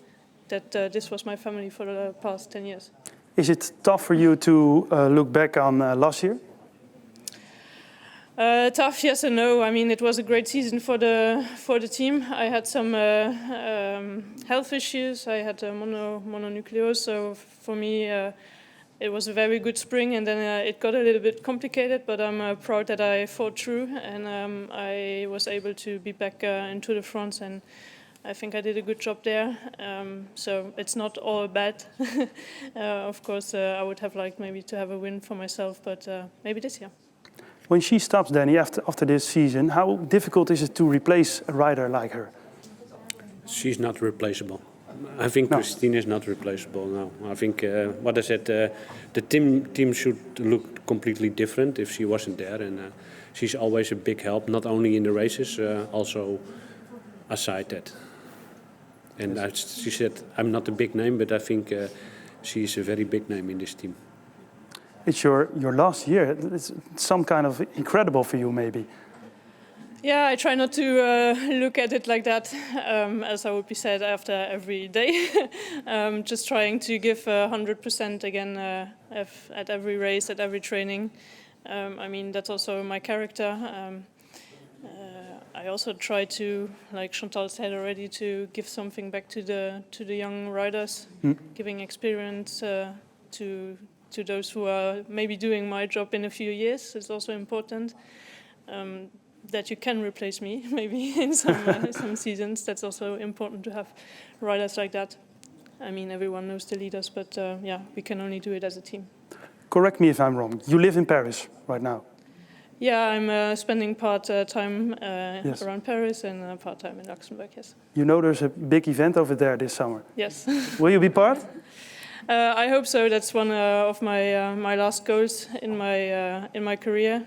that this was my family for the past 10 years. Is it tough for you to look back on last year? Tough, yes and no. I mean, it was a great season for the team. I had some health issues. I had mononucleose, so for me it was a very good spring, and then it got a little bit complicated. But I'm proud that I fought through, and I was able to be back into the front, and I think I did a good job there. So it's not all bad. Of course, I would have liked maybe to have a win for myself, but maybe this year. When she stops, Danny, after this season, how difficult is it to replace a rider like her? She's not replaceable. I think Christine is not replaceable now. I think what I said, the team should look completely different if she wasn't there, and she's always a big help, not only in the races, also aside that. And she said, I'm not a big name, but I think she's a very big name in this team. It's your last year. It's some kind of incredible for you, maybe. Yeah, I try not to look at it like that, as I would be said after every day. Just trying to give 100% again at every race, at every training. I mean, that's also my character. I also try to, like Chantal said already, to give something back to the young riders, giving experience to those who are maybe doing my job in a few years. It's also important. That you can replace me, maybe in some seasons. That's also important to have riders like that. I mean, everyone knows the leaders, but yeah, we can only do it as a team. Correct me if I'm wrong. You live in Paris right now. Yeah, I'm spending part-time Yes. around Paris and part-time in Luxembourg, yes. You know there's a big event over there this summer. Yes. Will you be part? I hope so. That's one of my last goals in my career.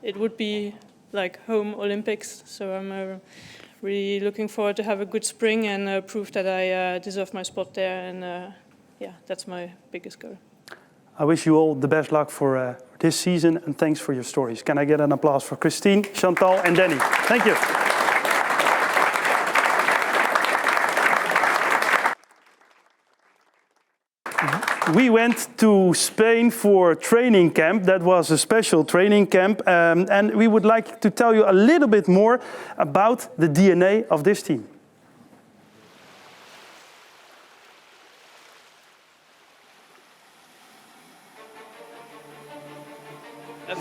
It would be like home Olympics, so I'm really looking forward to have a good spring and prove that I deserve my spot there, and yeah, that's my biggest goal. I wish you all the best luck for this season, and thanks for your stories. Can I get an applause for Christine, Chantal and Danny? Thank you. We went to Spain for training camp. That was a special training camp. And we would like to tell you a little bit more about the DNA of this team.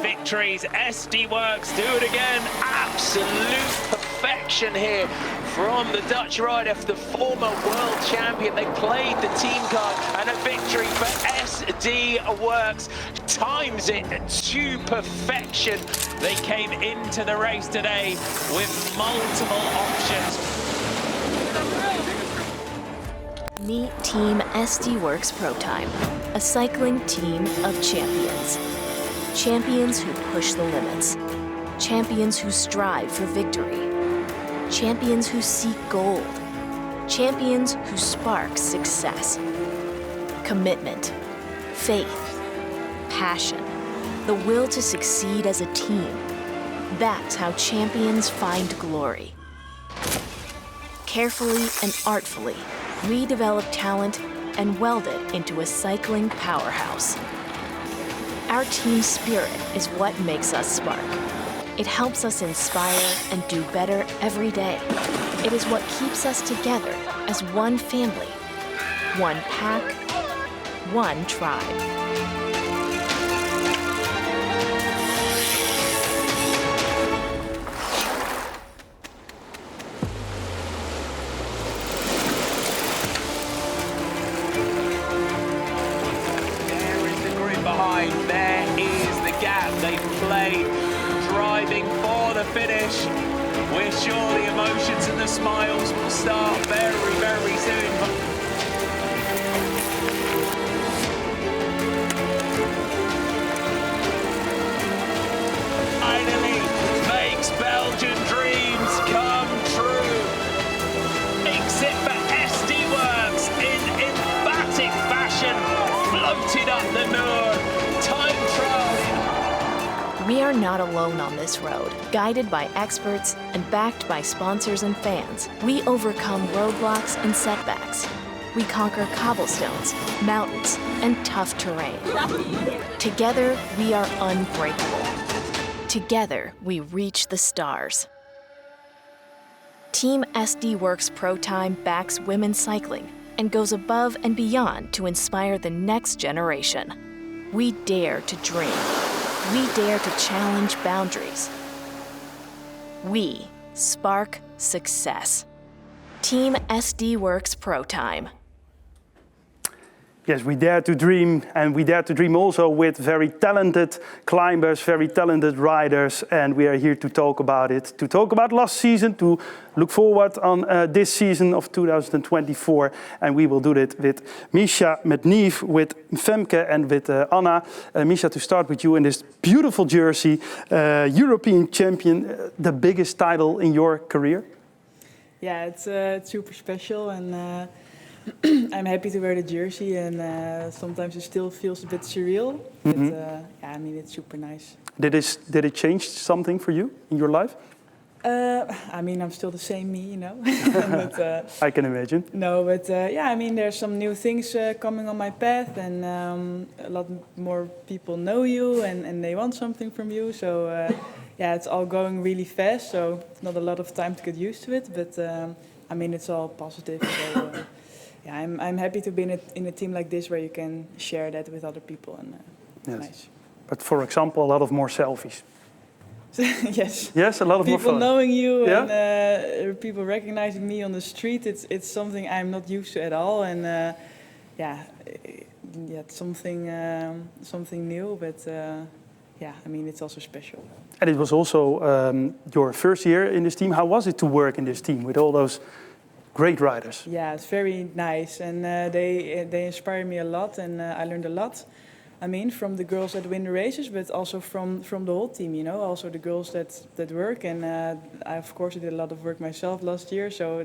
Victories, SDWorx do it again. Absolute perfection here from the Dutch rider, the former world champion. They played the team card, and a victory for SDWorx. Times it to perfection. They came into the race today with multiple options. Meet Team SDWorx-Protime, a cycling team of champions. Champions who push the limits. Champions who strive for victory. Champions who seek gold. Champions who spark success. Commitment, faith, passion, the will to succeed as a team. That's how champions find glory. Carefully and artfully, we develop talent and weld it into a cycling powerhouse. Our team spirit is what makes us spark. It helps us inspire and do better every day. It is what keeps us together as one family, one pack, one tribe. Behind, there is the gap. They played, driving for the finish. We're sure the emotions and the smiles will start very, very soon. Finally makes Belgian dreams come true. Exit for SDWorx in emphatic fashion, floated up the Noor. Time trial. We are not alone on this road. Guided by experts and backed by sponsors and fans, we overcome roadblocks and setbacks. We conquer cobblestones, mountains, and tough terrain. Together, we are unbreakable. Together, we reach the stars. Team SDWorx-Protime backs women's cycling and goes above and beyond to inspire the next generation. We dare to dream. We dare to challenge boundaries. We spark success. Team SDWorx-Protime. Yes, we dare to dream, and we dare to dream also with very talented climbers, very talented riders, and we are here to talk about it, to talk about last season, to look forward on this season of 2024, and we will do it with Misha, with Niamh, with Femke, and with Anna. Misha, to start with you in this beautiful jersey, European champion, the biggest title in your career? Yeah, it's super special, and I'm happy to wear the jersey, and sometimes it still feels a bit surreal. But yeah, I mean, it's super nice. Did it change something for you in your life? I mean, I'm still the same me, you know. But, I can imagine. No, but yeah, I mean, there's some new things coming on my path, and a lot more people know you, and they want something from you. So yeah, it's all going really fast. So not a lot of time to get used to it, but I mean, it's all positive. So, yeah, I'm happy to be in a team like this where you can share that with other people, and it's nice. But for example, a lot of more selfies. Yes. Yes, a lot of more people fun. knowing you, yeah? and people recognizing me on the street. It's something I'm not used to at all, and yeah, it's something new. But yeah, I mean, it's also special. And it was also your first year in this team. How was it to work in this team with all those great riders? Yeah, it's very nice, and they inspire me a lot, and I learned a lot. I mean, from the girls that win the races, but also from the whole team, you know, also the girls that work. And I, of course, did a lot of work myself last year, so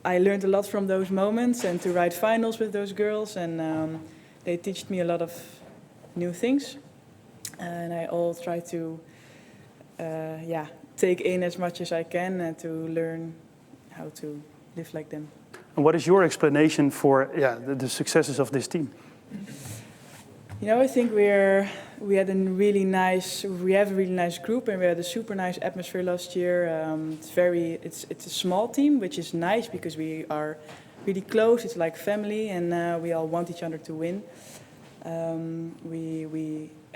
I learned a lot from those moments, and to ride finals with those girls, and they taught me a lot of new things, and I all try to yeah, take in as much as I can and to learn how to live like them. And what is your explanation for the successes of this team? You know, I think we have a really nice group, and we had a super nice atmosphere last year. It's a small team, which is nice because we are really close. It's like family, and we all want each other to win.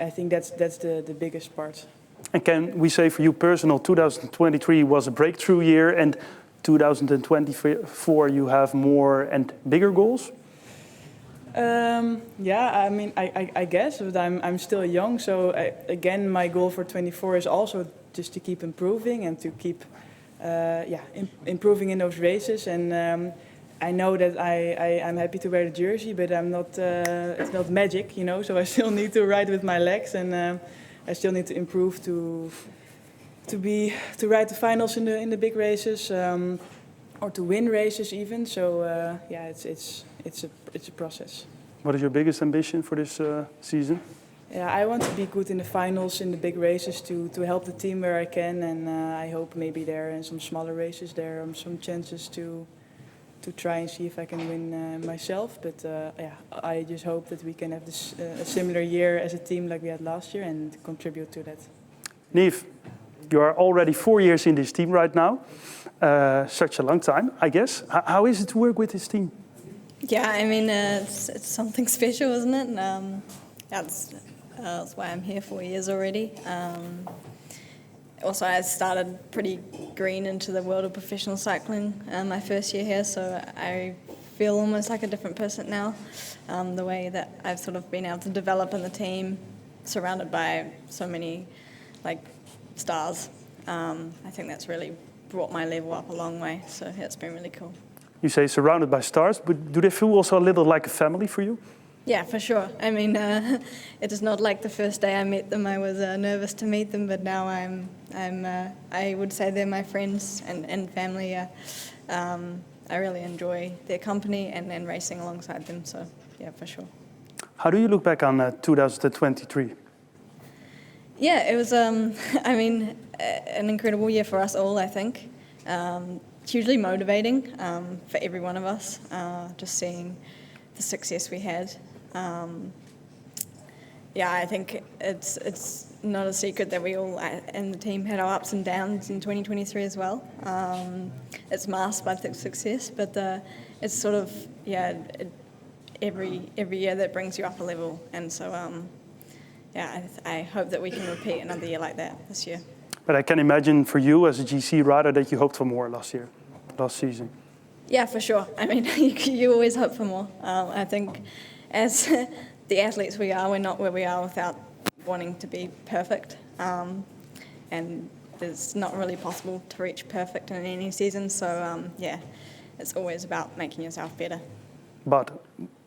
I think that's the biggest part. And can we say for you personal, 2023 was a breakthrough year, and 2024 you have more and bigger goals? Yeah, I mean, I guess, but I'm still young, so again, my goal for 24 is also just to keep improving and to keep improving in those races. And I know that I'm happy to wear the jersey, but I'm not. It's not magic, you know. So I still need to ride with my legs, and I still need to improve to ride the finals in the big races, or to win races even. So yeah, it's a process. What is your biggest ambition for this season? Yeah, I want to be good in the finals, in the big races, to help the team where I can, and I hope maybe there in some smaller races there are some chances to try and see if I can win myself. But yeah, I just hope that we can have this a similar year as a team like we had last year and contribute to that. Niamh, you are already 4 years in this team right now. Such a long time, I guess. How is it to work with this team? Yeah, I mean, it's something special, isn't it? That's why I'm here 4 years already. Also, I started pretty green into the world of professional cycling my first year here, so I feel almost like a different person now. The way that I've sort of been able to develop in the team, surrounded by so many stars. I think that's really brought my level up a long way, so yeah, it's been really cool. You say surrounded by stars, but do they feel also a little like a family for you? Yeah, for sure. I mean, it is not like the first day I met them. I was nervous to meet them, but now I would say they're my friends and family. I really enjoy their company and racing alongside them. So, yeah, for sure. How do you look back on 2023? Yeah, it was, I mean, an incredible year for us all, I think. Hugely motivating for every one of us, just seeing the success we had. Yeah, I think it's not a secret that we all in the team had our ups and downs in 2023 as well. It's masked by the success, but it's sort of, yeah, every year that brings you up a level. And so, yeah, I hope that we can repeat another year like that this year. But I can imagine for you as a GC rider that you hoped for more last season. Yeah, for sure. I mean, you always hope for more. I think as the athletes we are, we're not where we are without wanting to be perfect. And it's not really possible to reach perfect in any season. So, yeah, it's always about making yourself better. But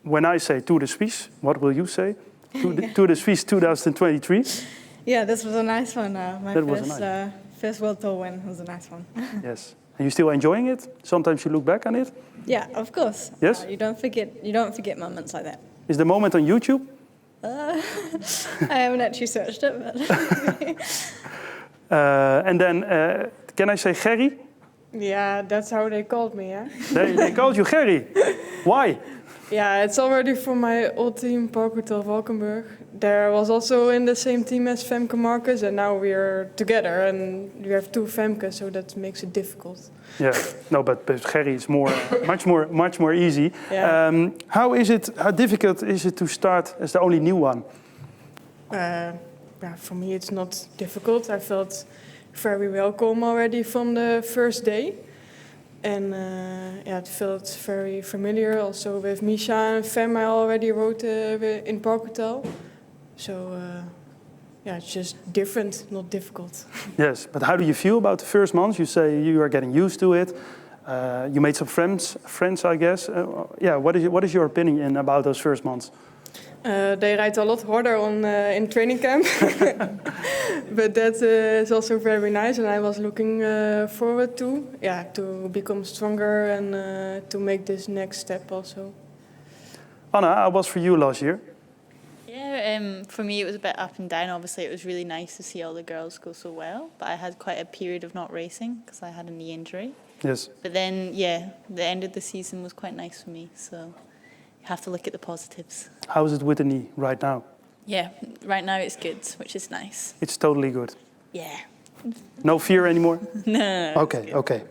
when I say Tour de Suisse, what will you say? Tour de Suisse 2023? Yeah, this was a nice one. My first World Tour win was a nice one. Yes. Are you still enjoying it? Sometimes you look back on it? Yeah, of course. Yes? You don't forget moments like that. Is the moment on YouTube? I haven't actually searched it, but... And then, can I say Gerry? Yeah, that's how they called me, yeah? They called you Gerry. Why? Yeah, it's already from my old team, Parkhotel Valkenburg. There was also in the same team as Femke Marcus, and now we are together, and we have two Femkes, so that makes it difficult. Yeah, no, but Gerry is much more easy. Yeah. How difficult is it to start as the only new one? Yeah, for me it's not difficult. I felt very welcome already from the first day. And yeah, it felt very familiar. Also with Misha and Fem, I already rode in Parkhotel. So yeah, it's just different, not difficult. Yes, but how do you feel about the first months? You say you are getting used to it. You made some friends, I guess. Yeah, what is your opinion about those first months? They ride a lot harder in training camp, but that is also very nice, and I was looking forward to become stronger and to make this next step also. Anna, how was for you last year? Yeah, for me it was a bit up and down. Obviously, it was really nice to see all the girls go so well, but I had quite a period of not racing because I had a knee injury. Yes. But then, yeah, the end of the season was quite nice for me, so. Have to look at the positives. How is it with the knee right now? Yeah, right now it's good, which is nice. It's totally good. Yeah. No fear anymore? No. Okay.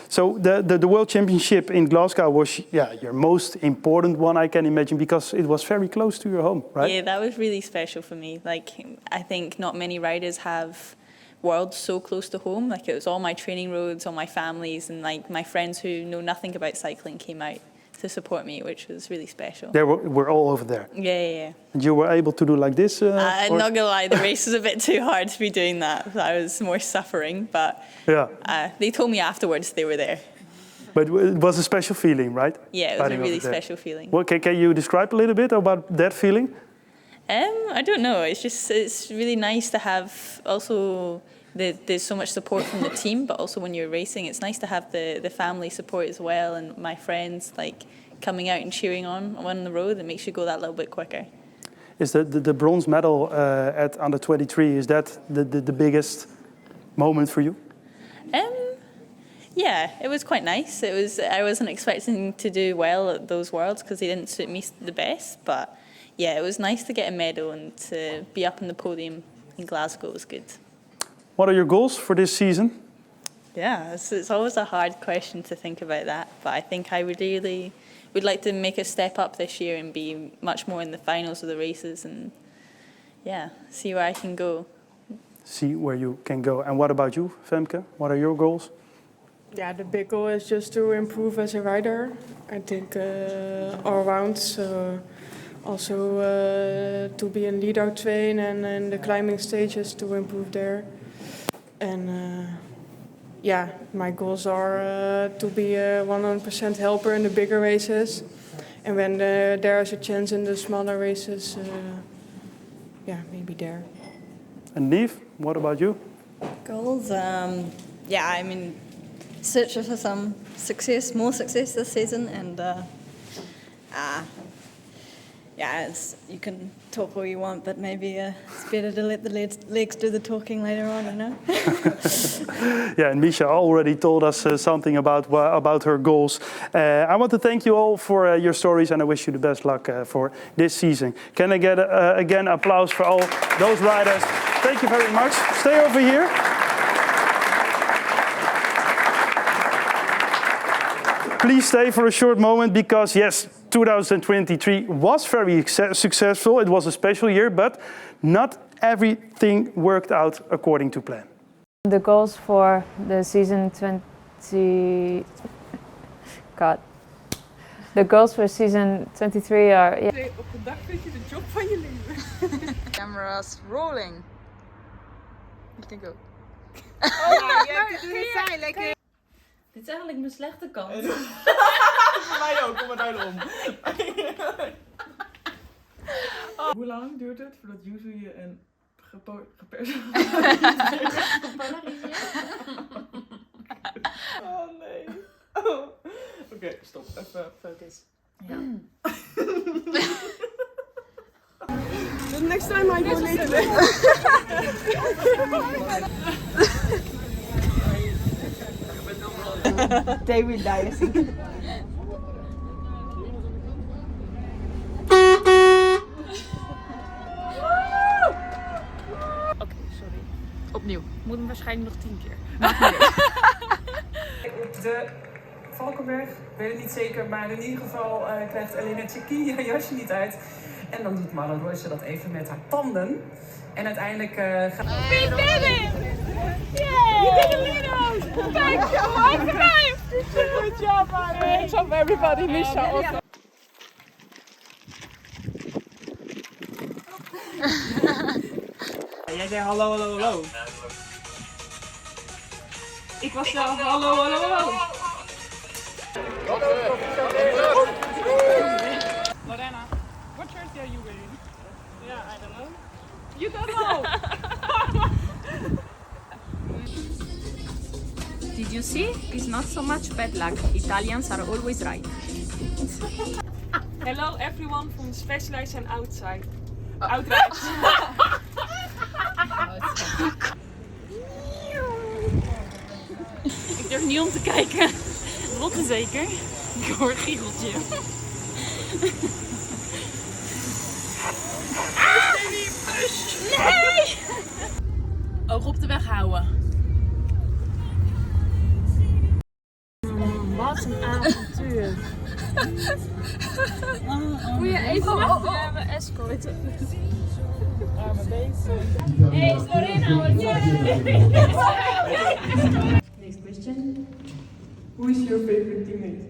So the World Championship in Glasgow was your most important one, I can imagine, because it was very close to your home, right? Yeah, that was really special for me. Like, I think not many riders have worlds so close to home. Like, it was all my training roads, all my families, and like my friends who know nothing about cycling came out to support me, which was really special. We're all over there. Yeah. And you were able to do like this? I'm not gonna lie, the race was a bit too hard to be doing that. I was more suffering, but they told me afterwards they were there. But it was a special feeling, right? Yeah, it was a really special feeling. Well, can you describe a little bit about that feeling? I don't know. It's really nice to have also. There's so much support from the team, but also when you're racing, it's nice to have the family support as well, and my friends like coming out and cheering on the road. It makes you go that little bit quicker. Is the bronze medal at under 23? Is that the biggest moment for you? Yeah, it was quite nice. I wasn't expecting to do well at those Worlds because they didn't suit me the best, but yeah, it was nice to get a medal and to be up on the podium in Glasgow was good. What are your goals for this season? Yeah, it's always a hard question to think about that, but I think I would like to make a step up this year and be much more in the finals of the races and see where I can go. See where you can go. And what about you, Femke? What are your goals? Yeah, the big goal is just to improve as a rider. I think all around, also to be in lead-out train and in the climbing stages to improve there. And my goals are to be a 100% helper in the bigger races. And when there is a chance in the smaller races, maybe there. And Neve, what about you? Goals? I mean, search for some success, more success this season. And yeah, you can talk all you want, but maybe it's better to let the legs do the talking later on, you know? Yeah, and Misha already told us something about her goals. I want to thank you all for your stories, and I wish you the best luck for this season. Can I get again applause for all those riders? Thank you very much. Stay over here. Please stay for a short moment because, yes, 2023 was very successful. It was a special year, but not everything worked out according to plan. The goals for the season The goals for season 23 are... Yeah. Op een dag vind je de job van je leven. Cameras rolling. You can go. Oh ja, je hebt het doen zijn, lekker. Dit is eigenlijk mijn slechte kant. Voor mij ook, kom maar daarom. Hoe lang duurt het voordat Yuzu je een Oh nee. Oh. Oké, stop. Even focus. Ja. The next time I go later. They will die, I think. Oké, sorry. Opnieuw. Moet hem waarschijnlijk nog 10 keer. Op de Valkenberg, ik weet het niet zeker, maar in ieder geval krijgt Elena Tcheki haar jasje niet uit. En dan doet Marlon Royce dat even met haar tanden. En uiteindelijk gaat... We did it! Yay! You did it, Lino! Thank you! High five! Good job, man! Great job, everybody. Misha also. Jij zei hallo, hallo, hallo. Ik was wel hallo, hallo, hallo. Lorena, what jersey are you wearing? Yeah, I don't know. You don't know! Did you see? It's not so much bad luck. Italians are always right. Hello everyone from Specialized and Outside. Outright. Ik durf niet om te kijken. Lotte zeker. Ik hoor een giecheltje. Nee! Oog op de weg houden. Wat een avontuur. Moet je even wachten, we hebben escort. Arme beest. Hey, is Lorena, Next question. Who is your favorite teammate?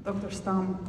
Dr. Stam.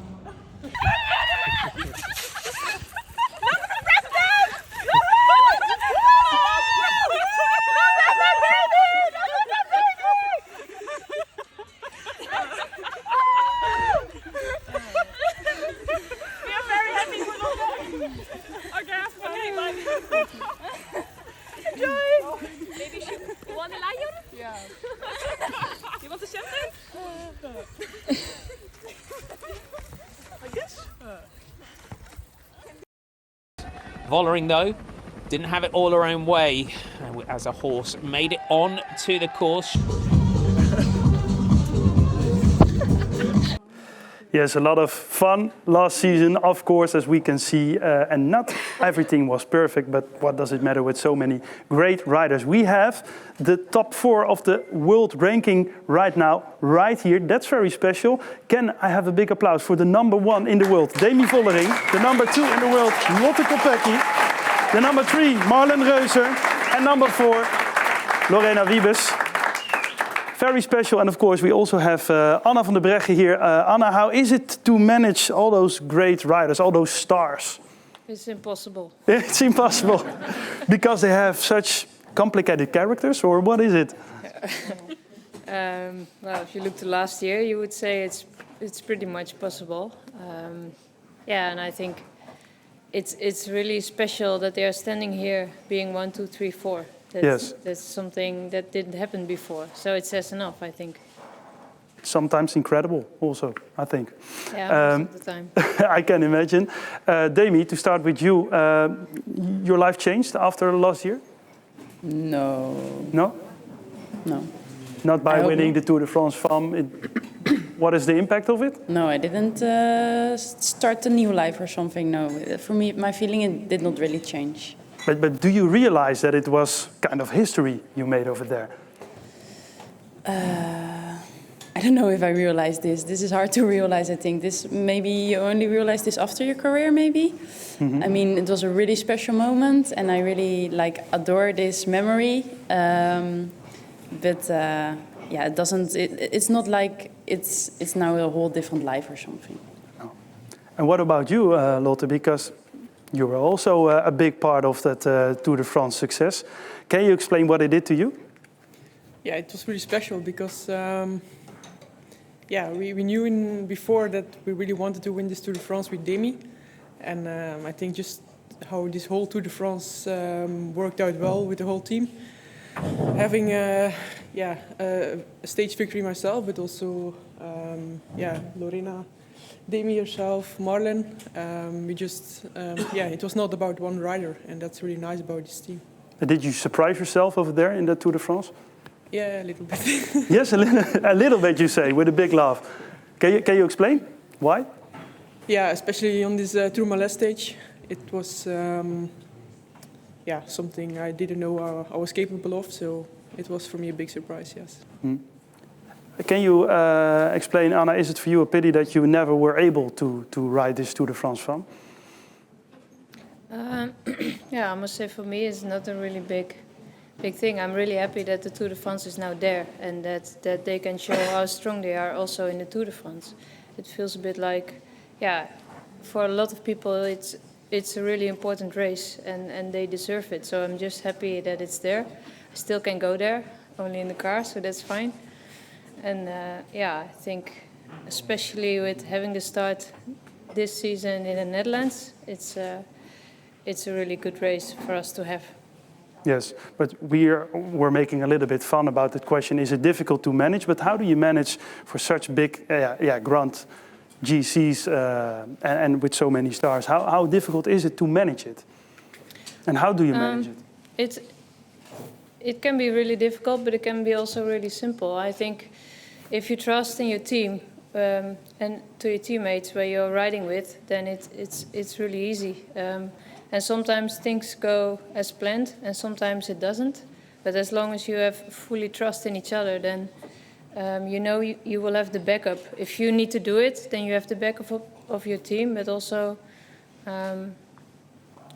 Vollering, though, didn't have it all her own way as a horse made it on to the course. Yes, a lot of fun last season, of course, as we can see, and not everything was perfect, but what does it matter with so many great riders? We have the top 4 of the world ranking right now, right here. That's very special. Can I have a big applause for the number 1 in the world, Demi Vollering, the number 2 in the world, Lotte Kopecky, the number 3, Marlen Reuser, and number 4, Lorena Wiebes. Very special, and of course we also have Anna van der Breggen here. Anna, how is it to manage all those great riders, all those stars? It's impossible. It's impossible, because they have such complicated characters, or what is it? Well, if you look to last year, you would say it's pretty much possible. Yeah, and I think it's really special that they are standing here, being 1, 2, 3, 4. That's something that didn't happen before, so it says enough, I think. sometimes incredible also, I think. Yeah, most of the time. I can imagine. Demi, to start with you, your life changed after last year? No. No? No. Not by I hope winning not. the Tour de France FAM? What is the impact of it? No, I didn't start a new life or something, no. For me, my feeling, it did not really change. But do you realize that it was kind of history you made over there? I don't know if I realized this. This is hard to realize, I think. This maybe you only realize this after your career, maybe. I mean, it was a really special moment, and I really adore this memory. But yeah, it doesn't. It's not like it's now a whole different life or something. No. And what about you, Lotte? Because you were also a big part of that Tour de France success. Can you explain what it did to you? Yeah, it was really special because yeah, we knew before that we really wanted to win this Tour de France with Demi, and I think just how this whole Tour de France worked out well with the whole team. Having a stage victory myself, but also Lorena, Demi herself, Marlen. We just it was not about one rider, and that's really nice about this team. Did you surprise yourself over there in the Tour de France? Yeah, a little bit. Yes, a little bit, you say, with a big laugh. Can you explain why? Yeah, especially on this Tourmalet stage, it was something I didn't know I was capable of. So it was for me a big surprise. Yes. Hmm. Can you explain, Anna? Is it for you a pity that you never were able to ride this Tour de France FAM? Yeah, I must say for me it's not a really big thing. I'm really happy that the Tour de France is now there and that they can show how strong they are also in the Tour de France. It feels a bit like, yeah, for a lot of people it's a really important race and they deserve it. So I'm just happy that it's there. I still can go there, only in the car, so that's fine. And I think especially with having the start this season in the Netherlands, it's a really good race for us to have. Yes, but we're making a little bit fun about that question. Is it difficult to manage? But how do you manage for such big, grand GCs and with so many stars? How difficult is it to manage it? And how do you manage it? It can be really difficult, but it can be also really simple. I think if you trust in your team and to your teammates where you're riding with, then it's really easy. And sometimes things go as planned, and sometimes it doesn't. But as long as you have fully trust in each other, then you know you will have the backup. If you need to do it, then you have the backup of your team. But also,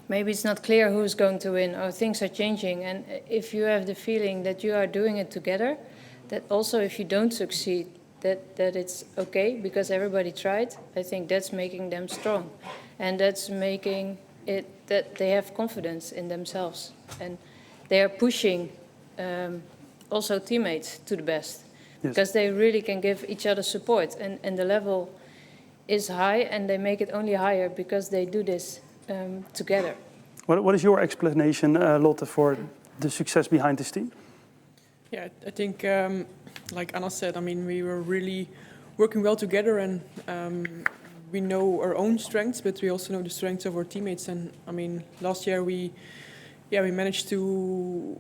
maybe it's not clear who's going to win, or things are changing. And if you have the feeling that you are doing it together, that also if you don't succeed, that it's okay because everybody tried. I think that's making them strong, and that's making it that they have confidence in themselves, and they are pushing also teammates to the best, because they really can give each other support, and the level is high, and they make it only higher because they do this together. What is your explanation, Lotte, for the success behind this team? Yeah, I think, like Anna said, I mean, we were really working well together, and we know our own strengths, but we also know the strengths of our teammates. And I mean, last year we managed to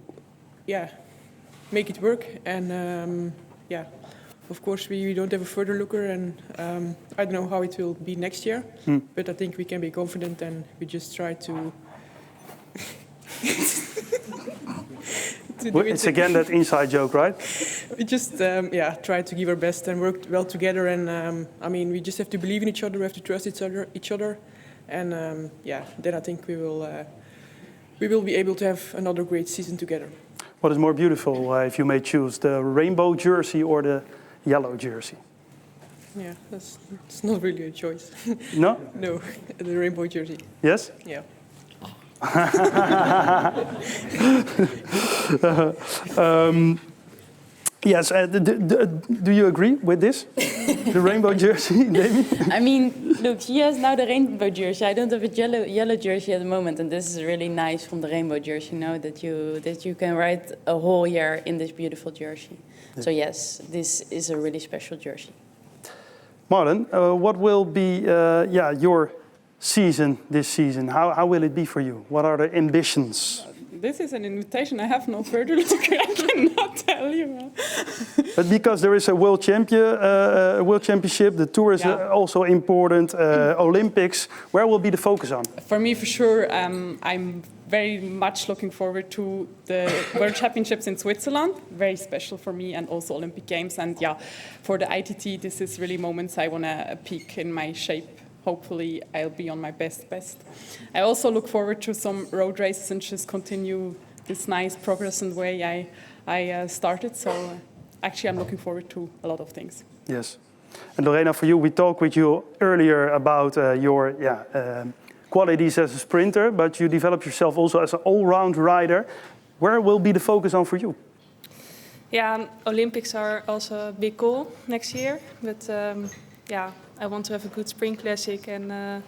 make it work. And of course we don't have a further looker, and I don't know how it will be next year. But I think we can be confident, and we just try to. It's again that inside joke, right? We just try to give our best and work well together, and I mean, we just have to believe in each other. We have to trust each other, and then I think we will be able to have another great season together. What is more beautiful, if you may choose, the rainbow jersey or the yellow jersey? Yeah, it's not really a choice. No? No, the rainbow jersey. Yes? Yeah. Yes, do you agree with this? The rainbow jersey, Demi? I mean, look, she has now the rainbow jersey. I don't have a yellow jersey at the moment, and this is really nice from the rainbow jersey. You know that you can ride a whole year in this beautiful jersey. Yeah. So yes, this is a really special jersey. Marlon, what will be your season this season? How will it be for you? What are the ambitions? This is an invitation. I have no further look. I cannot tell you. But because there is a world championship, the tour is also important. Olympics. Where will be the focus on? For me, for sure, I'm very much looking forward to the World Championships in Switzerland. Very special for me, and also Olympic Games. And yeah, for the ITT, this is really moments I want to peak in my shape. Hopefully, I'll be on my best. I also look forward to some road races and just continue this nice progress and way I started. So actually, I'm looking forward to a lot of things. Yes. And Lorena, for you, we talked with you earlier about your qualities as a sprinter, but you developed yourself also as an all-round rider. Where will be the focus on for you? Yeah, Olympics are also a big goal next year, but I want to have a good spring classic, and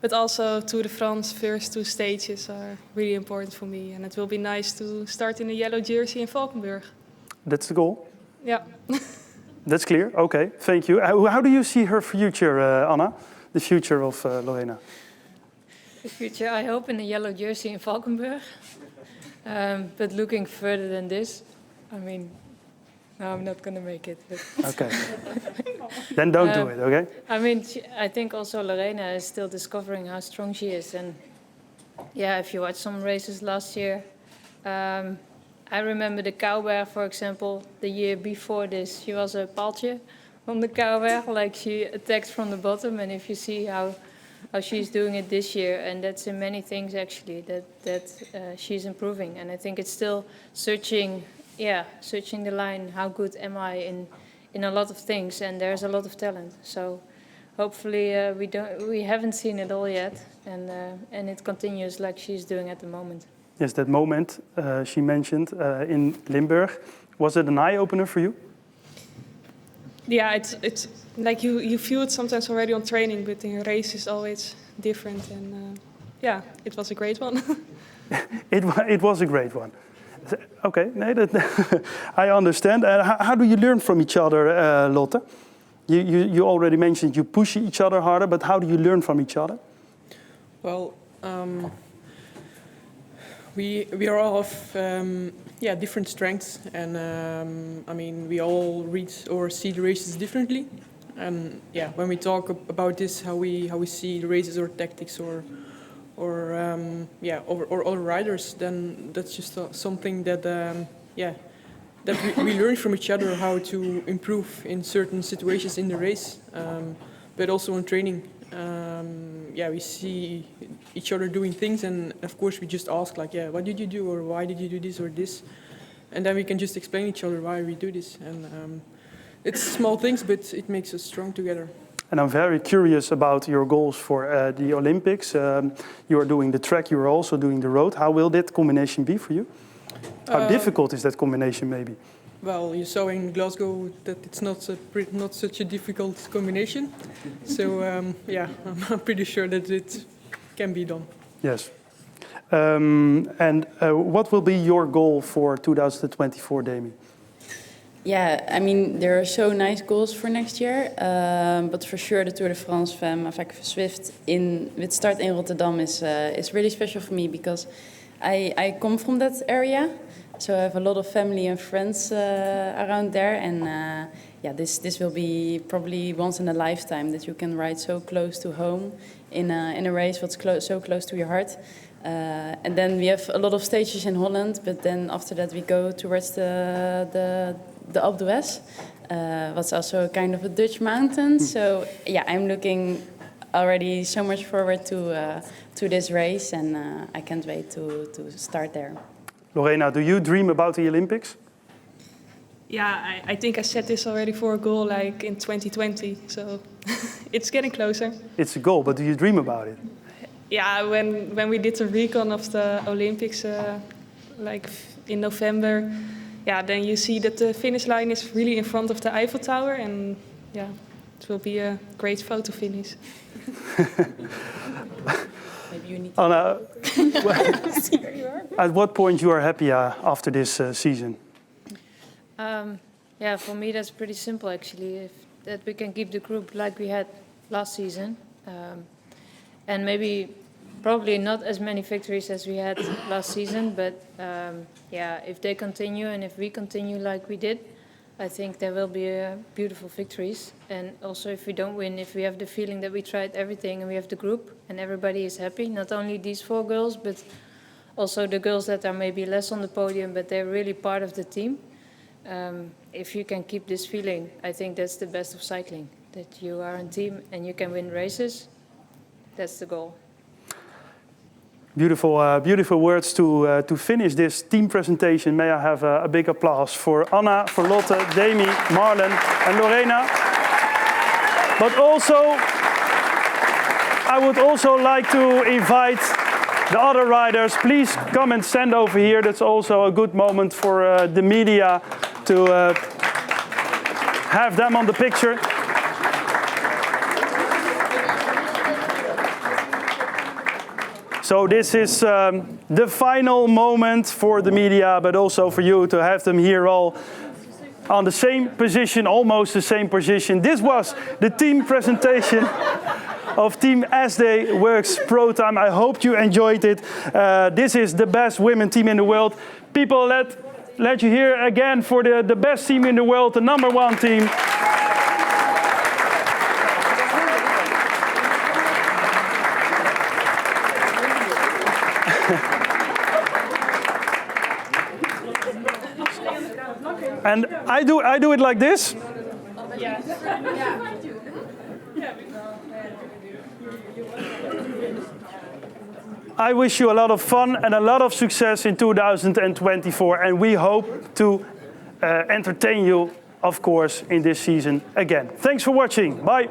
but also Tour de France first 2 stages are really important for me, and it will be nice to start in a yellow jersey in Valkenburg. That's the goal? Yeah. That's clear. Okay, thank you. How do you see her future, Anna? The future of Lorena? The future, I hope, in a yellow jersey in Valkenburg. But looking further than this, I mean, no, I'm not going to make it. But okay. Then don't do it, okay? I mean, I think also Lorena is still discovering how strong she is. And yeah, if you watch some races last year, I remember the Kouwberg, for example, the year before this. She was a paaltje on the Kouwberg, like she attacked from the bottom. And if you see how she's doing it this year, and that's in many things actually, that she's improving. And I think it's still searching the line, how good am I in a lot of things, and there's a lot of talent. So hopefully we haven't seen it all yet, and it continues like she's doing at the moment. Yes, that moment she mentioned in Limburg, was it an eye-opener for you? Yeah, it's like you feel it sometimes already on training, but in a race is always different, and it was a great one. It was a great one. Okay, I understand. How do you learn from each other, Lotte? You already mentioned you push each other harder, but how do you learn from each other? Well, we are all of different strengths, and I mean we all read or see the races differently. And when we talk about this, how we see the races or tactics or other riders, then that's just something that we learn from each other, how to improve in certain situations in the race, but also in training. We see each other doing things, and of course we just ask like, what did you do, or why did you do this or this, and then we can just explain each other why we do this, and it's small things, but it makes us strong together. And I'm very curious about your goals for the Olympics. You are doing the track, you are also doing the road. How will that combination be for you? How difficult is that combination maybe? Well, you saw in Glasgow that it's not such a difficult combination. So I'm pretty sure that it can be done. Yes. What will be your goal for 2024, Demi? Yeah, I mean, there are so nice goals for next year, but for sure the Tour de France avec Zwift with start in Rotterdam is really special for me, because I come from that area, so I have a lot of family and friends around there, and this will be probably once in a lifetime that you can ride so close to home in a race that's so close to your heart. And then we have a lot of stages in Holland, but then after that we go towards the Alpe d'Huez, what's also a kind of a Dutch mountain. So I'm looking already so much forward to this race, and I can't wait to start there. Lorena, do you dream about the Olympics? Yeah, I think I set this already for a goal like in 2020, so it's getting closer. It's a goal, but do you dream about it? Yeah, when we did the recon of the Olympics, like in November, then you see that the finish line is really in front of the Eiffel Tower, and it will be a great photo finish. Maybe you need Anna, at what point you are happy after this season? Yeah, for me that's pretty simple actually. If that we can keep the group like we had last season, and maybe probably not as many victories as we had last season, but yeah, if they continue and if we continue like we did, I think there will be beautiful victories. And also if we don't win, if we have the feeling that we tried everything and we have the group and everybody is happy, not only these 4 girls, but also the girls that are maybe less on the podium, but they're really part of the team. If you can keep this feeling, I think that's the best of cycling, that you are a team and you can win races. That's the goal. Beautiful, beautiful words to finish this team presentation. May I have a big applause for Anna, for Lotte, Demi, Marlen and Lorena. But also, I would also like to invite the other riders. Please come and stand over here. That's also a good moment for the media to have them on the picture. So this is the final moment for the media, but also for you to have them here all on the same position, almost the same position. This was the team presentation of Team SDWorx-Protime. I hope you enjoyed it. This is the best women team in the world. People, let you hear again for the best team in the world, the #1 team. And I do it like this. I wish you a lot of fun and a lot of success in 2024, and we hope to entertain you, of course, in this season again. Thanks for watching. Bye.